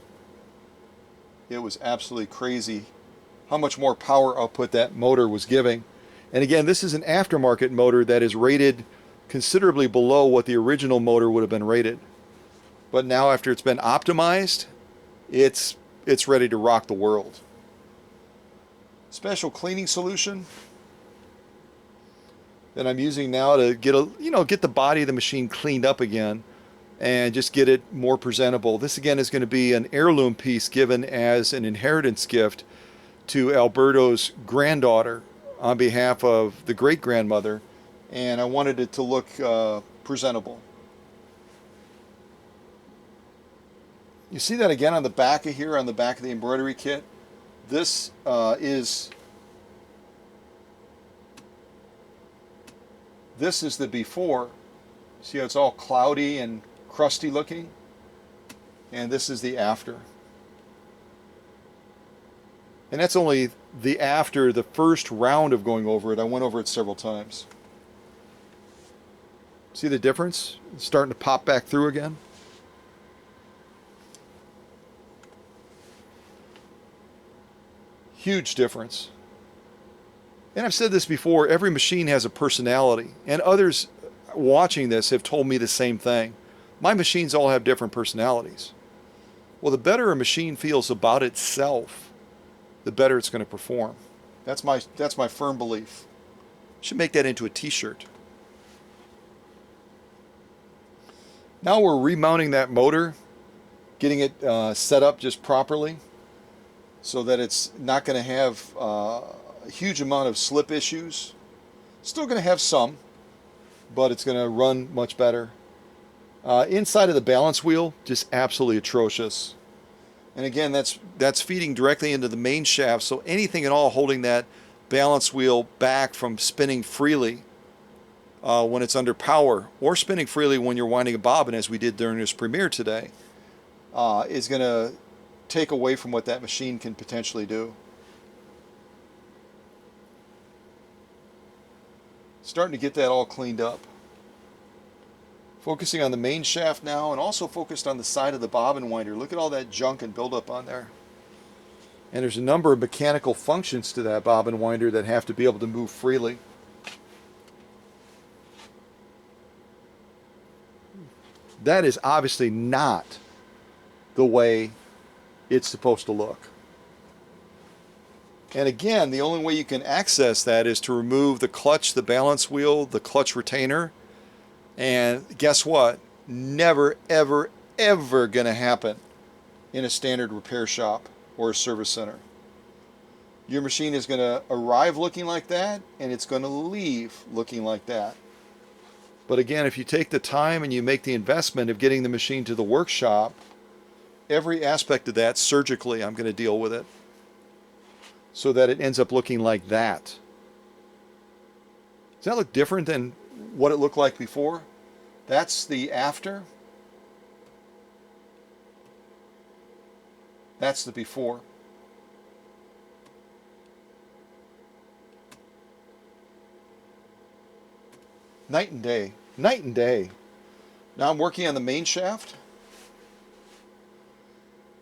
It was absolutely crazy how much more power output that motor was giving. And again, this is an aftermarket motor that is rated considerably below what the original motor would have been rated. But now after it's been optimized, it's ready to rock the world. special cleaning solution that I'm using now to get get the body of the machine cleaned up again and just get it more presentable. This again is going to be an heirloom piece given as an inheritance gift to Alberto's granddaughter on behalf of the great-grandmother, and I wanted it to look presentable. You see that again on the back of here, on the back of the embroidery kit. This is the before. See how it's all cloudy and crusty looking? And this is the after. And that's only the after the first round of going over it. I went over it several times. See the difference? It's starting to pop back through again. Huge difference. And I've said this before, every machine has a personality, and others watching this have told me the same thing. My machines all have different personalities. Well, the better a machine feels about itself, the better it's going to perform. That's my firm belief. Should make that into a t-shirt. Now we're remounting that motor, getting it set up just properly so that it's not going to have a huge amount of slip issues. Still going to have some, but it's going to run much better. Inside of the balance wheel, just absolutely atrocious. And again, that's feeding directly into the main shaft, so anything at all holding that balance wheel back from spinning freely when it's under power, or spinning freely when you're winding a bobbin, as we did during this premiere today, is going to take away from what that machine can potentially do. Starting to get that all cleaned up. Focusing on the main shaft now, and also focused on the side of the bobbin winder. Look at all that junk and buildup on there. And there's a number of mechanical functions to that bobbin winder that have to be able to move freely. That is obviously not the way it's supposed to look. And again, the only way you can access that is to remove the clutch, the balance wheel, the clutch retainer. And guess what? Never, ever, ever going to happen in a standard repair shop or a service center. Your machine is going to arrive looking like that, and it's going to leave looking like that. But again, if you take the time and you make the investment of getting the machine to the workshop, every aspect of that surgically, I'm going to deal with it so that it ends up looking like that. Does that look different than what it looked like before? That's the after. That's the before. Night and day. Night and day. Now I'm working on the main shaft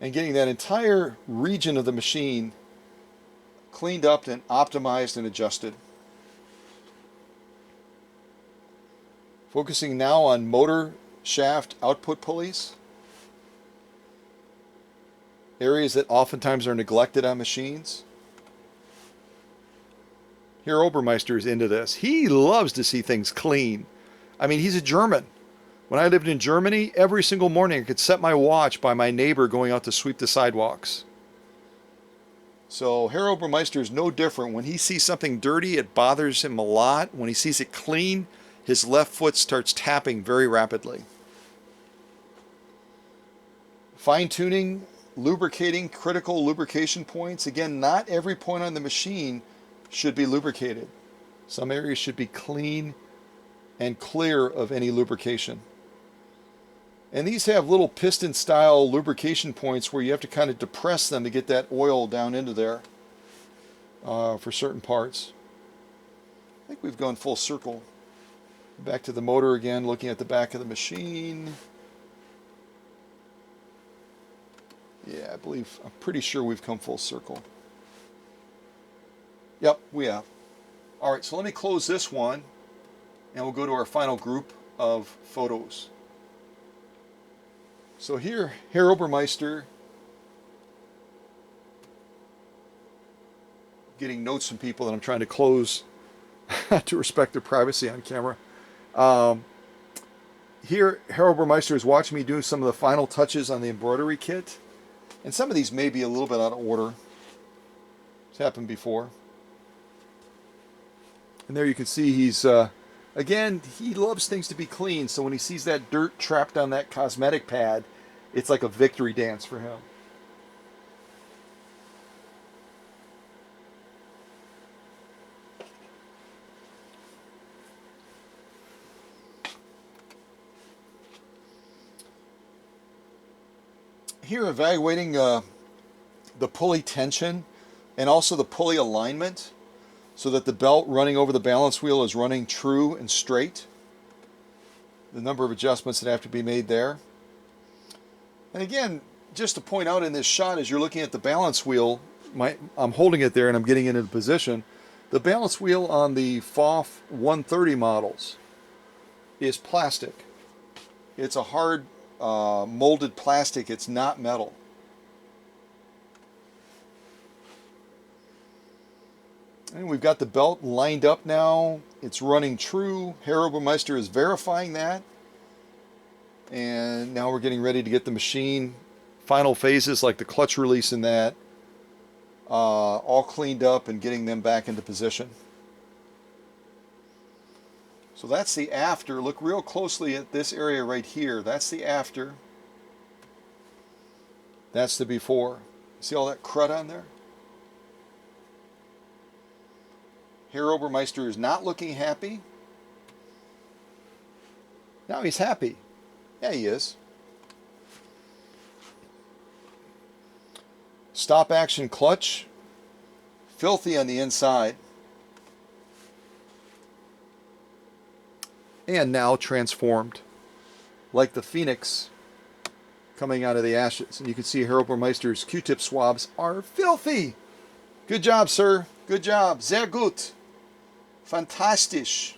and getting that entire region of the machine cleaned up and optimized and adjusted. Focusing now on motor shaft output pulleys. Areas that oftentimes are neglected on machines. Herr Obermeister is into this. He loves to see things clean. I mean, he's a German. When I lived in Germany, every single morning I could set my watch by my neighbor going out to sweep the sidewalks. So Herr Obermeister is no different. When he sees something dirty, it bothers him a lot. When he sees it clean, his left foot starts tapping very rapidly. Fine-tuning, lubricating, critical lubrication points. Again, not every point on the machine should be lubricated. Some areas should be clean and clear of any lubrication. And these have little piston-style lubrication points where you have to kind of depress them to get that oil down into there for certain parts. I think we've gone full circle. Back to the motor again, looking at the back of the machine. Yeah, I'm pretty sure we've come full circle. Yep, we have. All right, so let me close this one, and we'll go to our final group of photos. So here, Herr Obermeister getting notes from people that I'm trying to close to respect their privacy on camera. Here, Harold Burmeister is watching me do some of the final touches on the embroidery kit. And some of these may be a little bit out of order. It's happened before. And there you can see he's, again, he loves things to be clean. So when he sees that dirt trapped on that cosmetic pad, it's like a victory dance for him. Here, evaluating the pulley tension and also the pulley alignment so that the belt running over the balance wheel is running true and straight. The number of adjustments that have to be made there. And again, just to point out in this shot, as you're looking at the balance wheel, I'm holding it there and I'm getting it into position. The balance wheel on the PFAFF 130 models is plastic. It's a hard molded plastic. It's not metal. And we've got the belt lined up now. It's running true. Harold Burmeister is verifying that. And now we're getting ready to get the machine. Final phases like the clutch release and that all cleaned up and getting them back into position. So that's the after. Look real closely at this area right here. That's the after. That's the before. See all that crud on there? Harold Burmeister is not looking happy. Now he's happy. Yeah, he is. Stop action clutch. Filthy on the inside. And now transformed, like the phoenix coming out of the ashes. And you can see Harold Burmeister's Q-tip swabs are filthy. Good job, sir. Good job. Sehr gut. Fantastisch.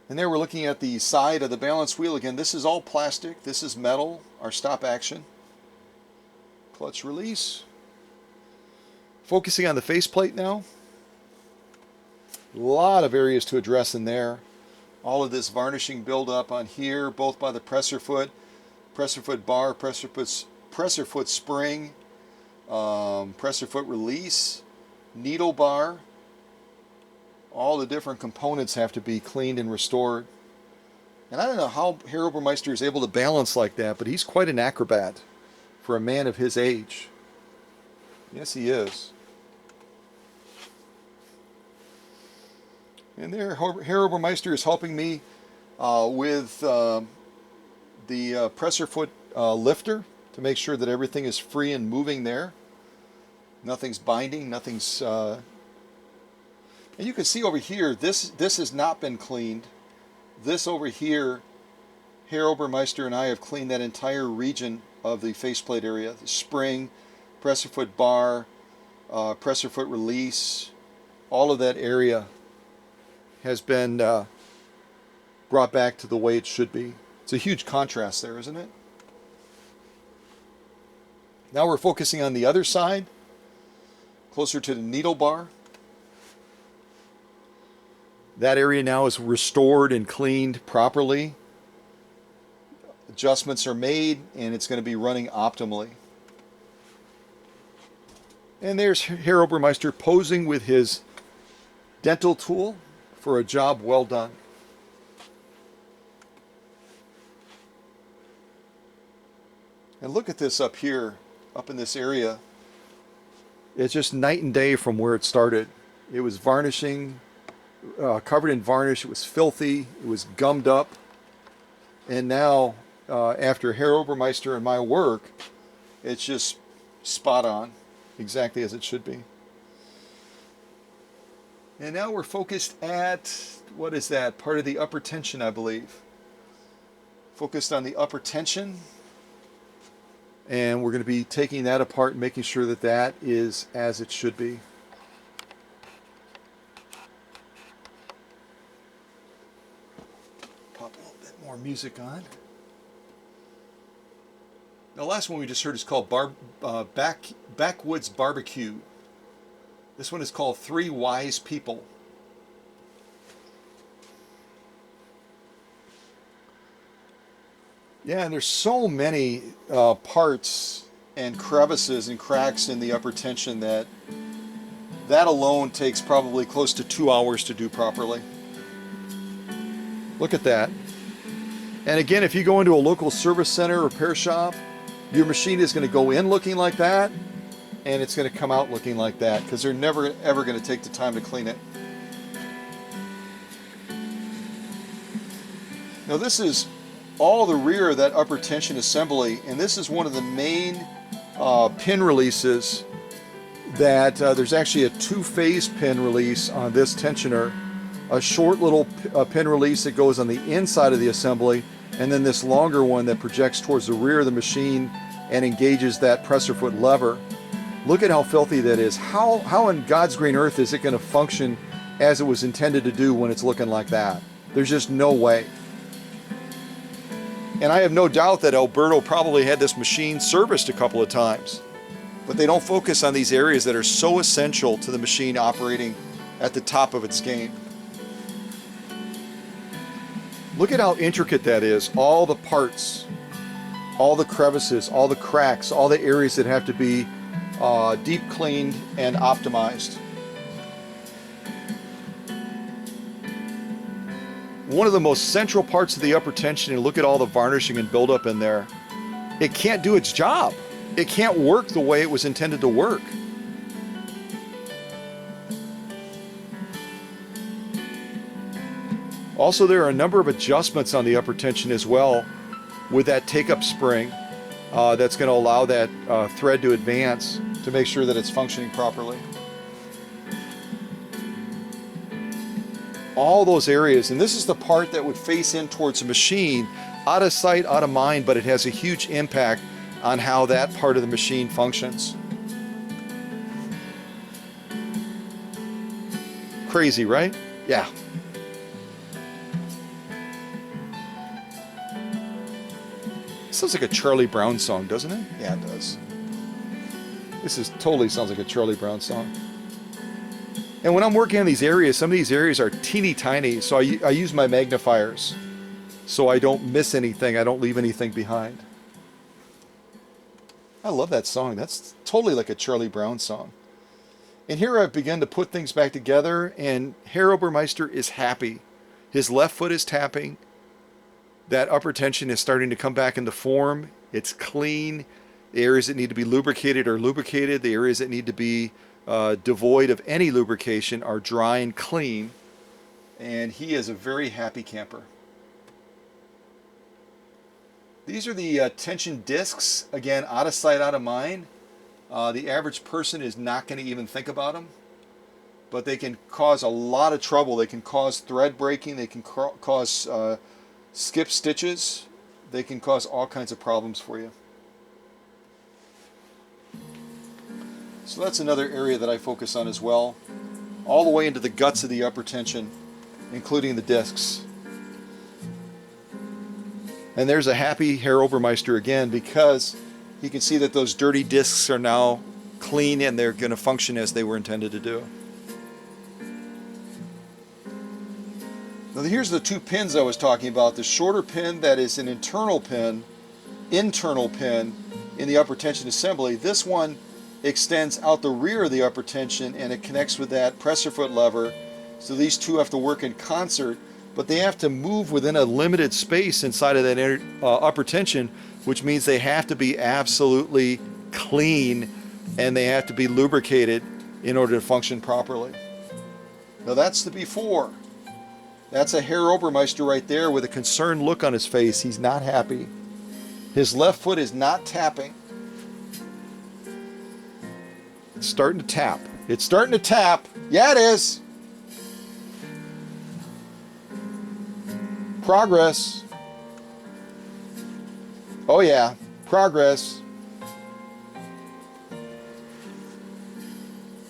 And there we're looking at the side of the balance wheel. Again, this is all plastic. This is metal, our stop action. Clutch release. Focusing on the faceplate now. A lot of areas to address in there. All of this varnishing buildup on here, both by the presser foot bar, presser foot spring, presser foot release, needle bar. All the different components have to be cleaned and restored. And I don't know how Harold Burmeister is able to balance like that, but he's quite an acrobat for a man of his age. Yes, he is. And there, Harold Burmeister is helping me with the presser foot lifter to make sure that everything is free and moving there. Nothing's binding, nothing's... And you can see over here, this has not been cleaned. This over here, Harold Burmeister and I have cleaned that entire region of the faceplate area. The spring, presser foot bar, presser foot release, all of that area has been brought back to the way it should be. It's a huge contrast there, isn't it? Now we're focusing on the other side, closer to the needle bar. That area now is restored and cleaned properly. Adjustments are made and it's going to be running optimally. And there's Harold Burmeister posing with his dental tool for a job well done. And look at this up here, up in this area. It's just night and day from where it started. It was varnishing, covered in varnish. It was filthy. It was gummed up. And now, after Harold Burmeister and my work, it's just spot on, exactly as it should be. And now we're focused at, what is that? Part of the upper tension, I believe. Focused on the upper tension. And we're going to be taking that apart and making sure that that is as it should be. Pop a little bit more music on. The last one we just heard is called Backwoods Barbecue. This one is called Three Wise People. Yeah, and there's so many parts and crevices and cracks in the upper tension that alone takes probably close to 2 hours to do properly. Look at that. And again, if you go into a local service center or repair shop, your machine is going to go in looking like that, and it's going to come out looking like that, because they're never ever going to take the time to clean it. Now this is all the rear of that upper tension assembly, and this is one of the main pin releases that there's actually a two-phase pin release on this tensioner. A short little pin release that goes on the inside of the assembly, and then this longer one that projects towards the rear of the machine and engages that presser foot lever. Look at how filthy that is. How in God's green earth is it going to function as it was intended to do when it's looking like that? There's just no way. And I have no doubt that Alberto probably had this machine serviced a couple of times. But they don't focus on these areas that are so essential to the machine operating at the top of its game. Look at how intricate that is. All the parts, all the crevices, all the cracks, all the areas that have to be deep cleaned and optimized. One of the most central parts of the upper tension, and look at all the varnishing and buildup in there. It can't do its job. It can't work the way it was intended to work. Also, there are a number of adjustments on the upper tension as well with that take-up spring that's going to allow that thread to advance to make sure that it's functioning properly. All those areas, and this is the part that would face in towards the machine, out of sight, out of mind, but it has a huge impact on how that part of the machine functions. Crazy, right? Yeah. Sounds like a Charlie Brown song, doesn't it? Yeah, it does. This totally sounds like a Charlie Brown song. And when I'm working on these areas, some of these areas are teeny tiny, so I use my magnifiers so I don't miss anything, I don't leave anything behind. I love that song. That's totally like a Charlie Brown song. And here I've begun to put things back together, and Herr Obermeister is happy. His left foot is tapping. That upper tension is starting to come back into form. It's clean. The areas that need to be lubricated are lubricated. The areas that need to be devoid of any lubrication are dry and clean. And he is a very happy camper. These are the tension discs, again, out of sight, out of mind. The average person is not going to even think about them, but they can cause a lot of trouble. They can cause thread breaking, they can cause skip stitches, they can cause all kinds of problems for you. So that's another area that I focus on as well, all the way into the guts of the upper tension, including the discs. And there's a happy Herr Obermeister again, because you can see that those dirty discs are now clean and they're going to function as they were intended to do. Now here's the two pins I was talking about. The shorter pin that is an internal pin in the upper tension assembly. This one extends out the rear of the upper tension and it connects with that presser foot lever. So these two have to work in concert, but they have to move within a limited space inside of that upper tension, which means they have to be absolutely clean and they have to be lubricated in order to function properly. Now that's the before. That's a Herr Obermeister right there with a concerned look on his face. He's not happy. His left foot is not tapping. It's starting to tap. It's starting to tap. Yeah, it is. Progress. Oh yeah, progress.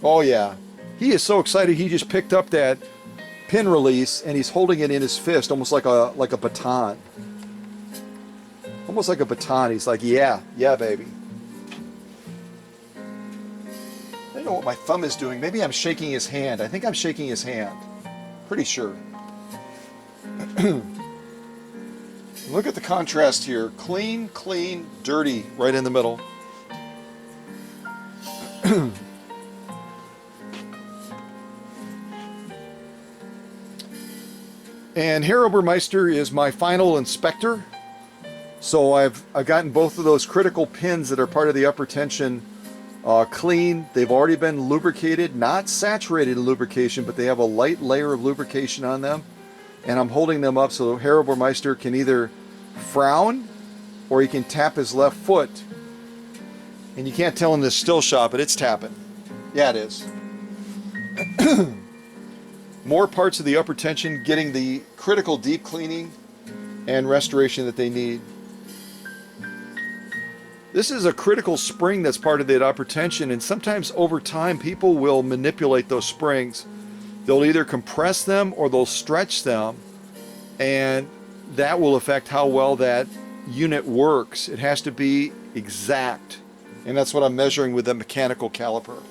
Oh yeah. He is so excited he just picked up that pin release and he's holding it in his fist almost like a baton. Almost like a baton. He's like, yeah, yeah, baby. I don't know what my thumb is doing. Maybe I'm shaking his hand. I think I'm shaking his hand. Pretty sure. Look at the contrast here. Clean, clean, dirty, right in the middle. And Herr Obermeister is my final inspector. So I've gotten both of those critical pins that are part of the upper tension clean. They've already been lubricated, not saturated in lubrication, but they have a light layer of lubrication on them. And I'm holding them up so Herr Obermeister can either frown or he can tap his left foot. And you can't tell in this still shot, but it's tapping. Yeah, it is. More parts of the upper tension getting the critical deep cleaning and restoration that they need. This is a critical spring that's part of that upper tension, and sometimes over time people will manipulate those springs. They'll either compress them or they'll stretch them, and that will affect how well that unit works. It has to be exact, and that's what I'm measuring with the mechanical caliper.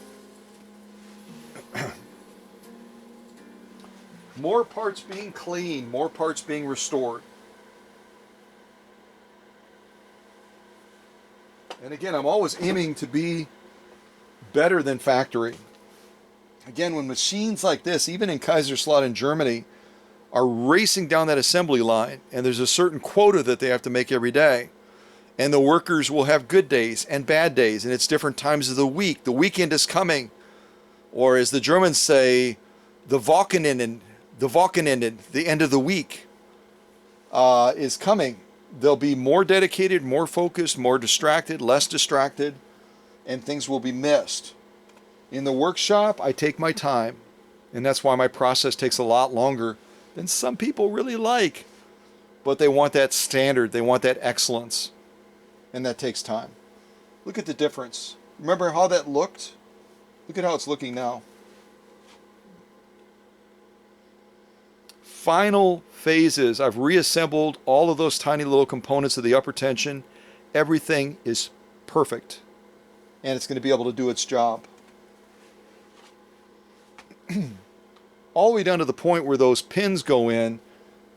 More parts being cleaned, more parts being restored. And again, I'm always aiming to be better than factory. Again, when machines like this, even in Kaiserslautern in Germany, are racing down that assembly line, and there's a certain quota that they have to make every day, and the workers will have good days and bad days, and it's different times of the week. The weekend is coming, or as the Germans say, the Wochenende, the end of the week is coming. They'll be more dedicated, more focused, more distracted, less distracted, and things will be missed. In the workshop, I take my time, and that's why my process takes a lot longer than some people really like. But they want that standard, they want that excellence, and that takes time. Look at the difference. Remember how that looked? Look at how it's looking now. Final phases. I've reassembled all of those tiny little components of the upper tension. Everything is perfect, and it's going to be able to do its job. All the way down to the point where those pins go in,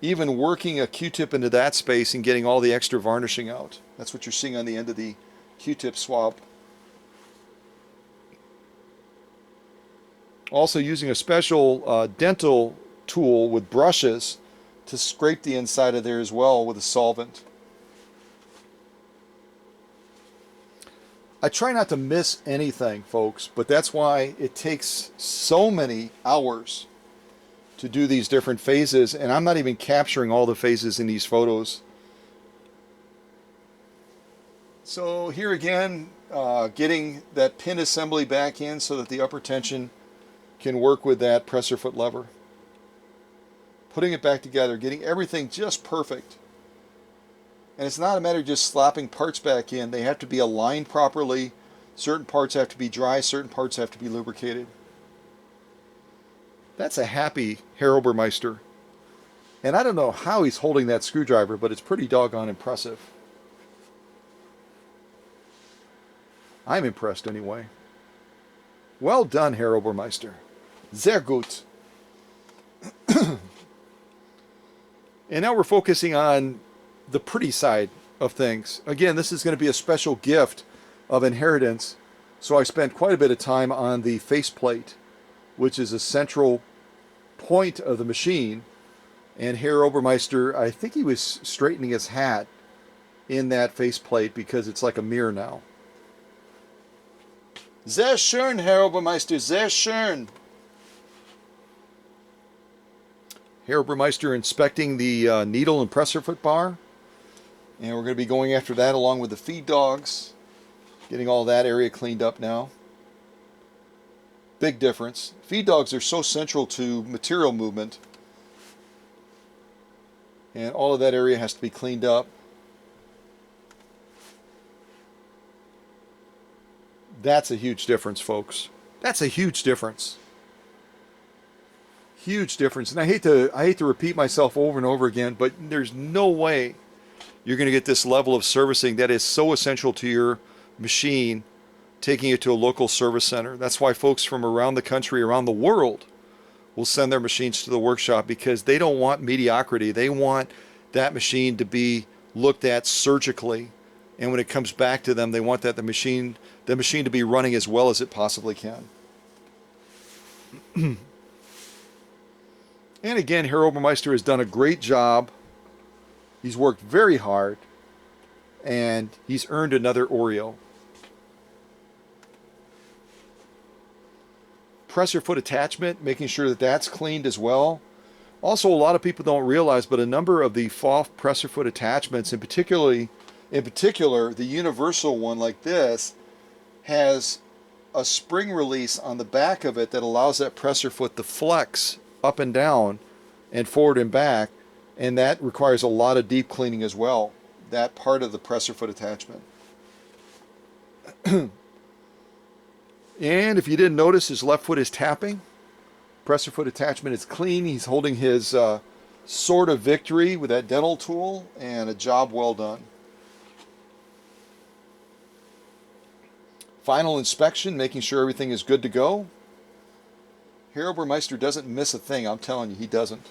even working a Q-tip into that space and getting all the extra varnishing out. That's what you're seeing on the end of the Q-tip swab. Also using a special dental tool with brushes to scrape the inside of there as well with a solvent. I try not to miss anything, folks, but that's why it takes so many hours to do these different phases, and I'm not even capturing all the phases in these photos. So here again, getting that pin assembly back in so that the upper tension can work with that presser foot lever. Putting it back together, getting everything just perfect. And it's not a matter of just slapping parts back in. They have to be aligned properly. Certain parts have to be dry, certain parts have to be lubricated. That's a happy Herr Obermeister. And I don't know how he's holding that screwdriver, but it's pretty doggone impressive. I'm impressed anyway. Well done, Herr Obermeister. Sehr gut. And now we're focusing on the pretty side of things. Again, this is going to be a special gift of inheritance. So I spent quite a bit of time on the faceplate, which is a central point of the machine. And Herr Obermeister, I think he was straightening his hat in that faceplate because it's like a mirror now. Sehr schön, Herr Obermeister, sehr schön. Herr Obermeister inspecting the needle and presser foot bar. And we're going to be going after that along with the feed dogs. Getting all that area cleaned up now. Big difference. Feed dogs are so central to material movement. And all of that area has to be cleaned up. That's a huge difference, folks. That's a huge difference. Huge difference. And I hate to repeat myself over and over again, but there's no way you're going to get this level of servicing that is so essential to your machine, taking it to a local service center. That's why folks from around the country, around the world, will send their machines to the workshop, because they don't want mediocrity. They want that machine to be looked at surgically, and when it comes back to them, they want that the machine to be running as well as it possibly can. And again, Herr Obermeister has done a great job. He's worked very hard, and he's earned another Oreo. Presser foot attachment, making sure that that's cleaned as well. Also, a lot of people don't realize, but a number of the PFAFF presser foot attachments, in particular, the universal one like this, has a spring release on the back of it that allows that presser foot to flex up and down and forward and back, and that requires a lot of deep cleaning as well, that part of the presser foot attachment. And if you didn't notice, his left foot is tapping. Presser foot attachment is clean. He's holding his sword of victory with that dental tool, and a job well done. Final inspection, making sure everything is good to go. Herr Obermeister doesn't miss a thing, I'm telling you, he doesn't.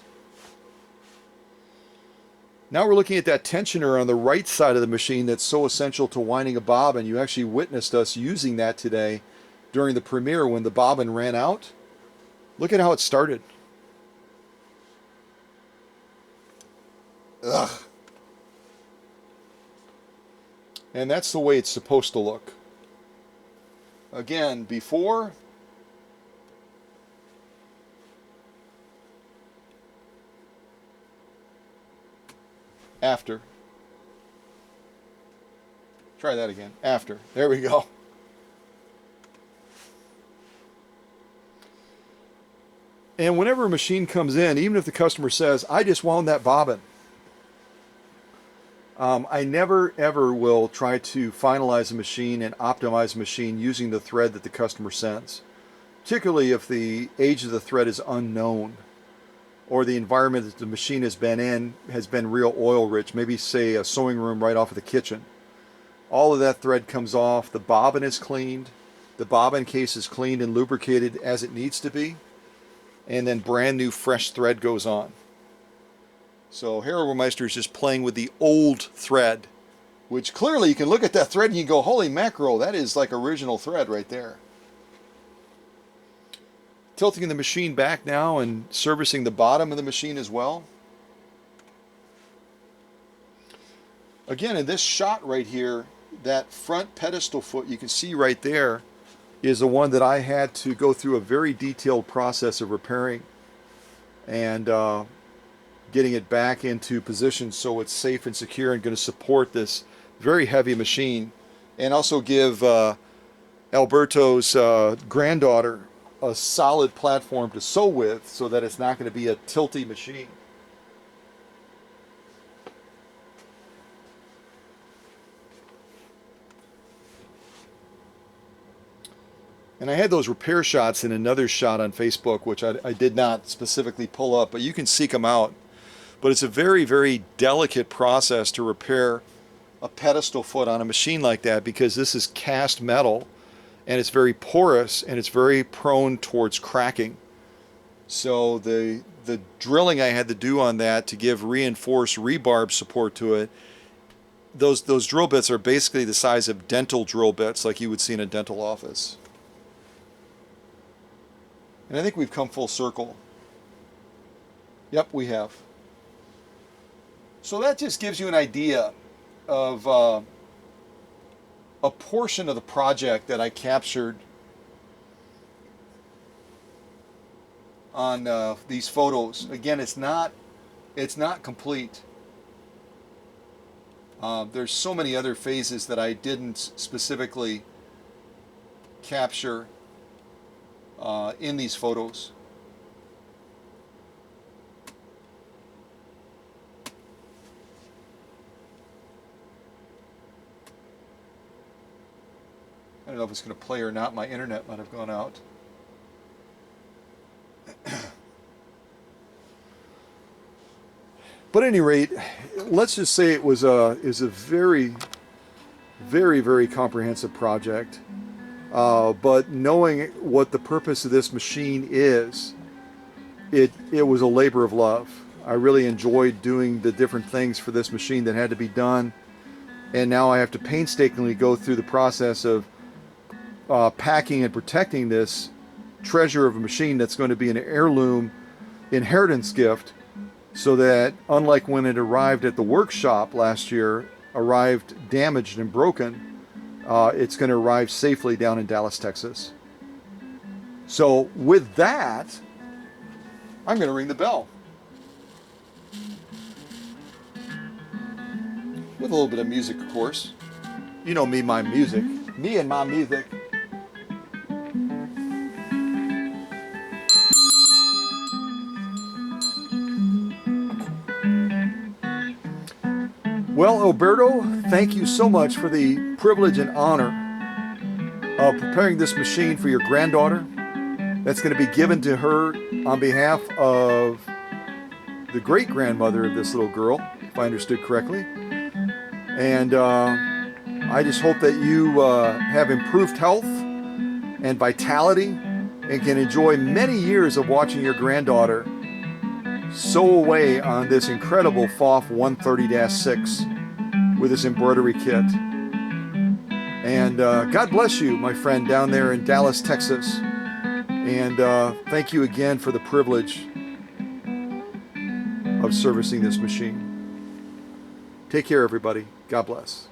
Now we're looking at that tensioner on the right side of the machine that's so essential to winding a bobbin. You actually witnessed us using that today during the premiere when the bobbin ran out. Look at how it started. Ugh. And that's the way it's supposed to look. Again, before, after. Try that again. After. There we go. And whenever a machine comes in, even if the customer says, I just wound that bobbin, I never ever will try to finalize a machine and optimize a machine using the thread that the customer sends, particularly if the age of the thread is unknown, or the environment that the machine has been in has been real oil rich, maybe say a sewing room right off of the kitchen. All of that thread comes off, the bobbin is cleaned, the bobbin case is cleaned and lubricated as it needs to be, and then brand new fresh thread goes on. So Herr Obermeister is just playing with the old thread, which clearly you can look at that thread and you go, holy mackerel, that is like original thread right there. Tilting the machine back now and servicing the bottom of the machine as well. Again, in this shot right here, that front pedestal foot you can see right there is the one that I had to go through a very detailed process of repairing and getting it back into position so it's safe and secure and going to support this very heavy machine, and also give Alberto's granddaughter a solid platform to sew with so that it's not going to be a tilty machine. And I had those repair shots in another shot on Facebook, which I did not specifically pull up, but you can seek them out. But it's a very, very delicate process to repair a pedestal foot on a machine like that, because this is cast metal and it's very porous and it's very prone towards cracking. So the drilling I had to do on that to give reinforced rebarb support to it, those drill bits are basically the size of dental drill bits like you would see in a dental office. And I think we've come full circle. Yep, we have. So that just gives you an idea of a portion of the project that I captured on these photos. Again, it's not complete. There's so many other phases that I didn't specifically capture in these photos. I don't know if it's going to play or not. My internet might have gone out. But at any rate, let's just say it was a very, very, very comprehensive project. But knowing what the purpose of this machine is, it was a labor of love. I really enjoyed doing the different things for this machine that had to be done. And now I have to painstakingly go through the process of packing and protecting this treasure of a machine that's going to be an heirloom inheritance gift, so that unlike when it arrived at the workshop last year, arrived damaged and broken, it's going to arrive safely down in Dallas, Texas. So with that, I'm going to ring the bell. With a little bit of music, of course. You know me, my music. Me and my music. Well, Alberto, thank you so much for the privilege and honor of preparing this machine for your granddaughter. That's going to be given to her on behalf of the great-grandmother of this little girl, if I understood correctly. And I just hope that you have improved health and vitality and can enjoy many years of watching your granddaughter sew away on this incredible PFAFF 130-6 with this embroidery kit. And God bless you, my friend, down there in Dallas, Texas. And thank you again for the privilege of servicing this machine. Take care, everybody. God bless.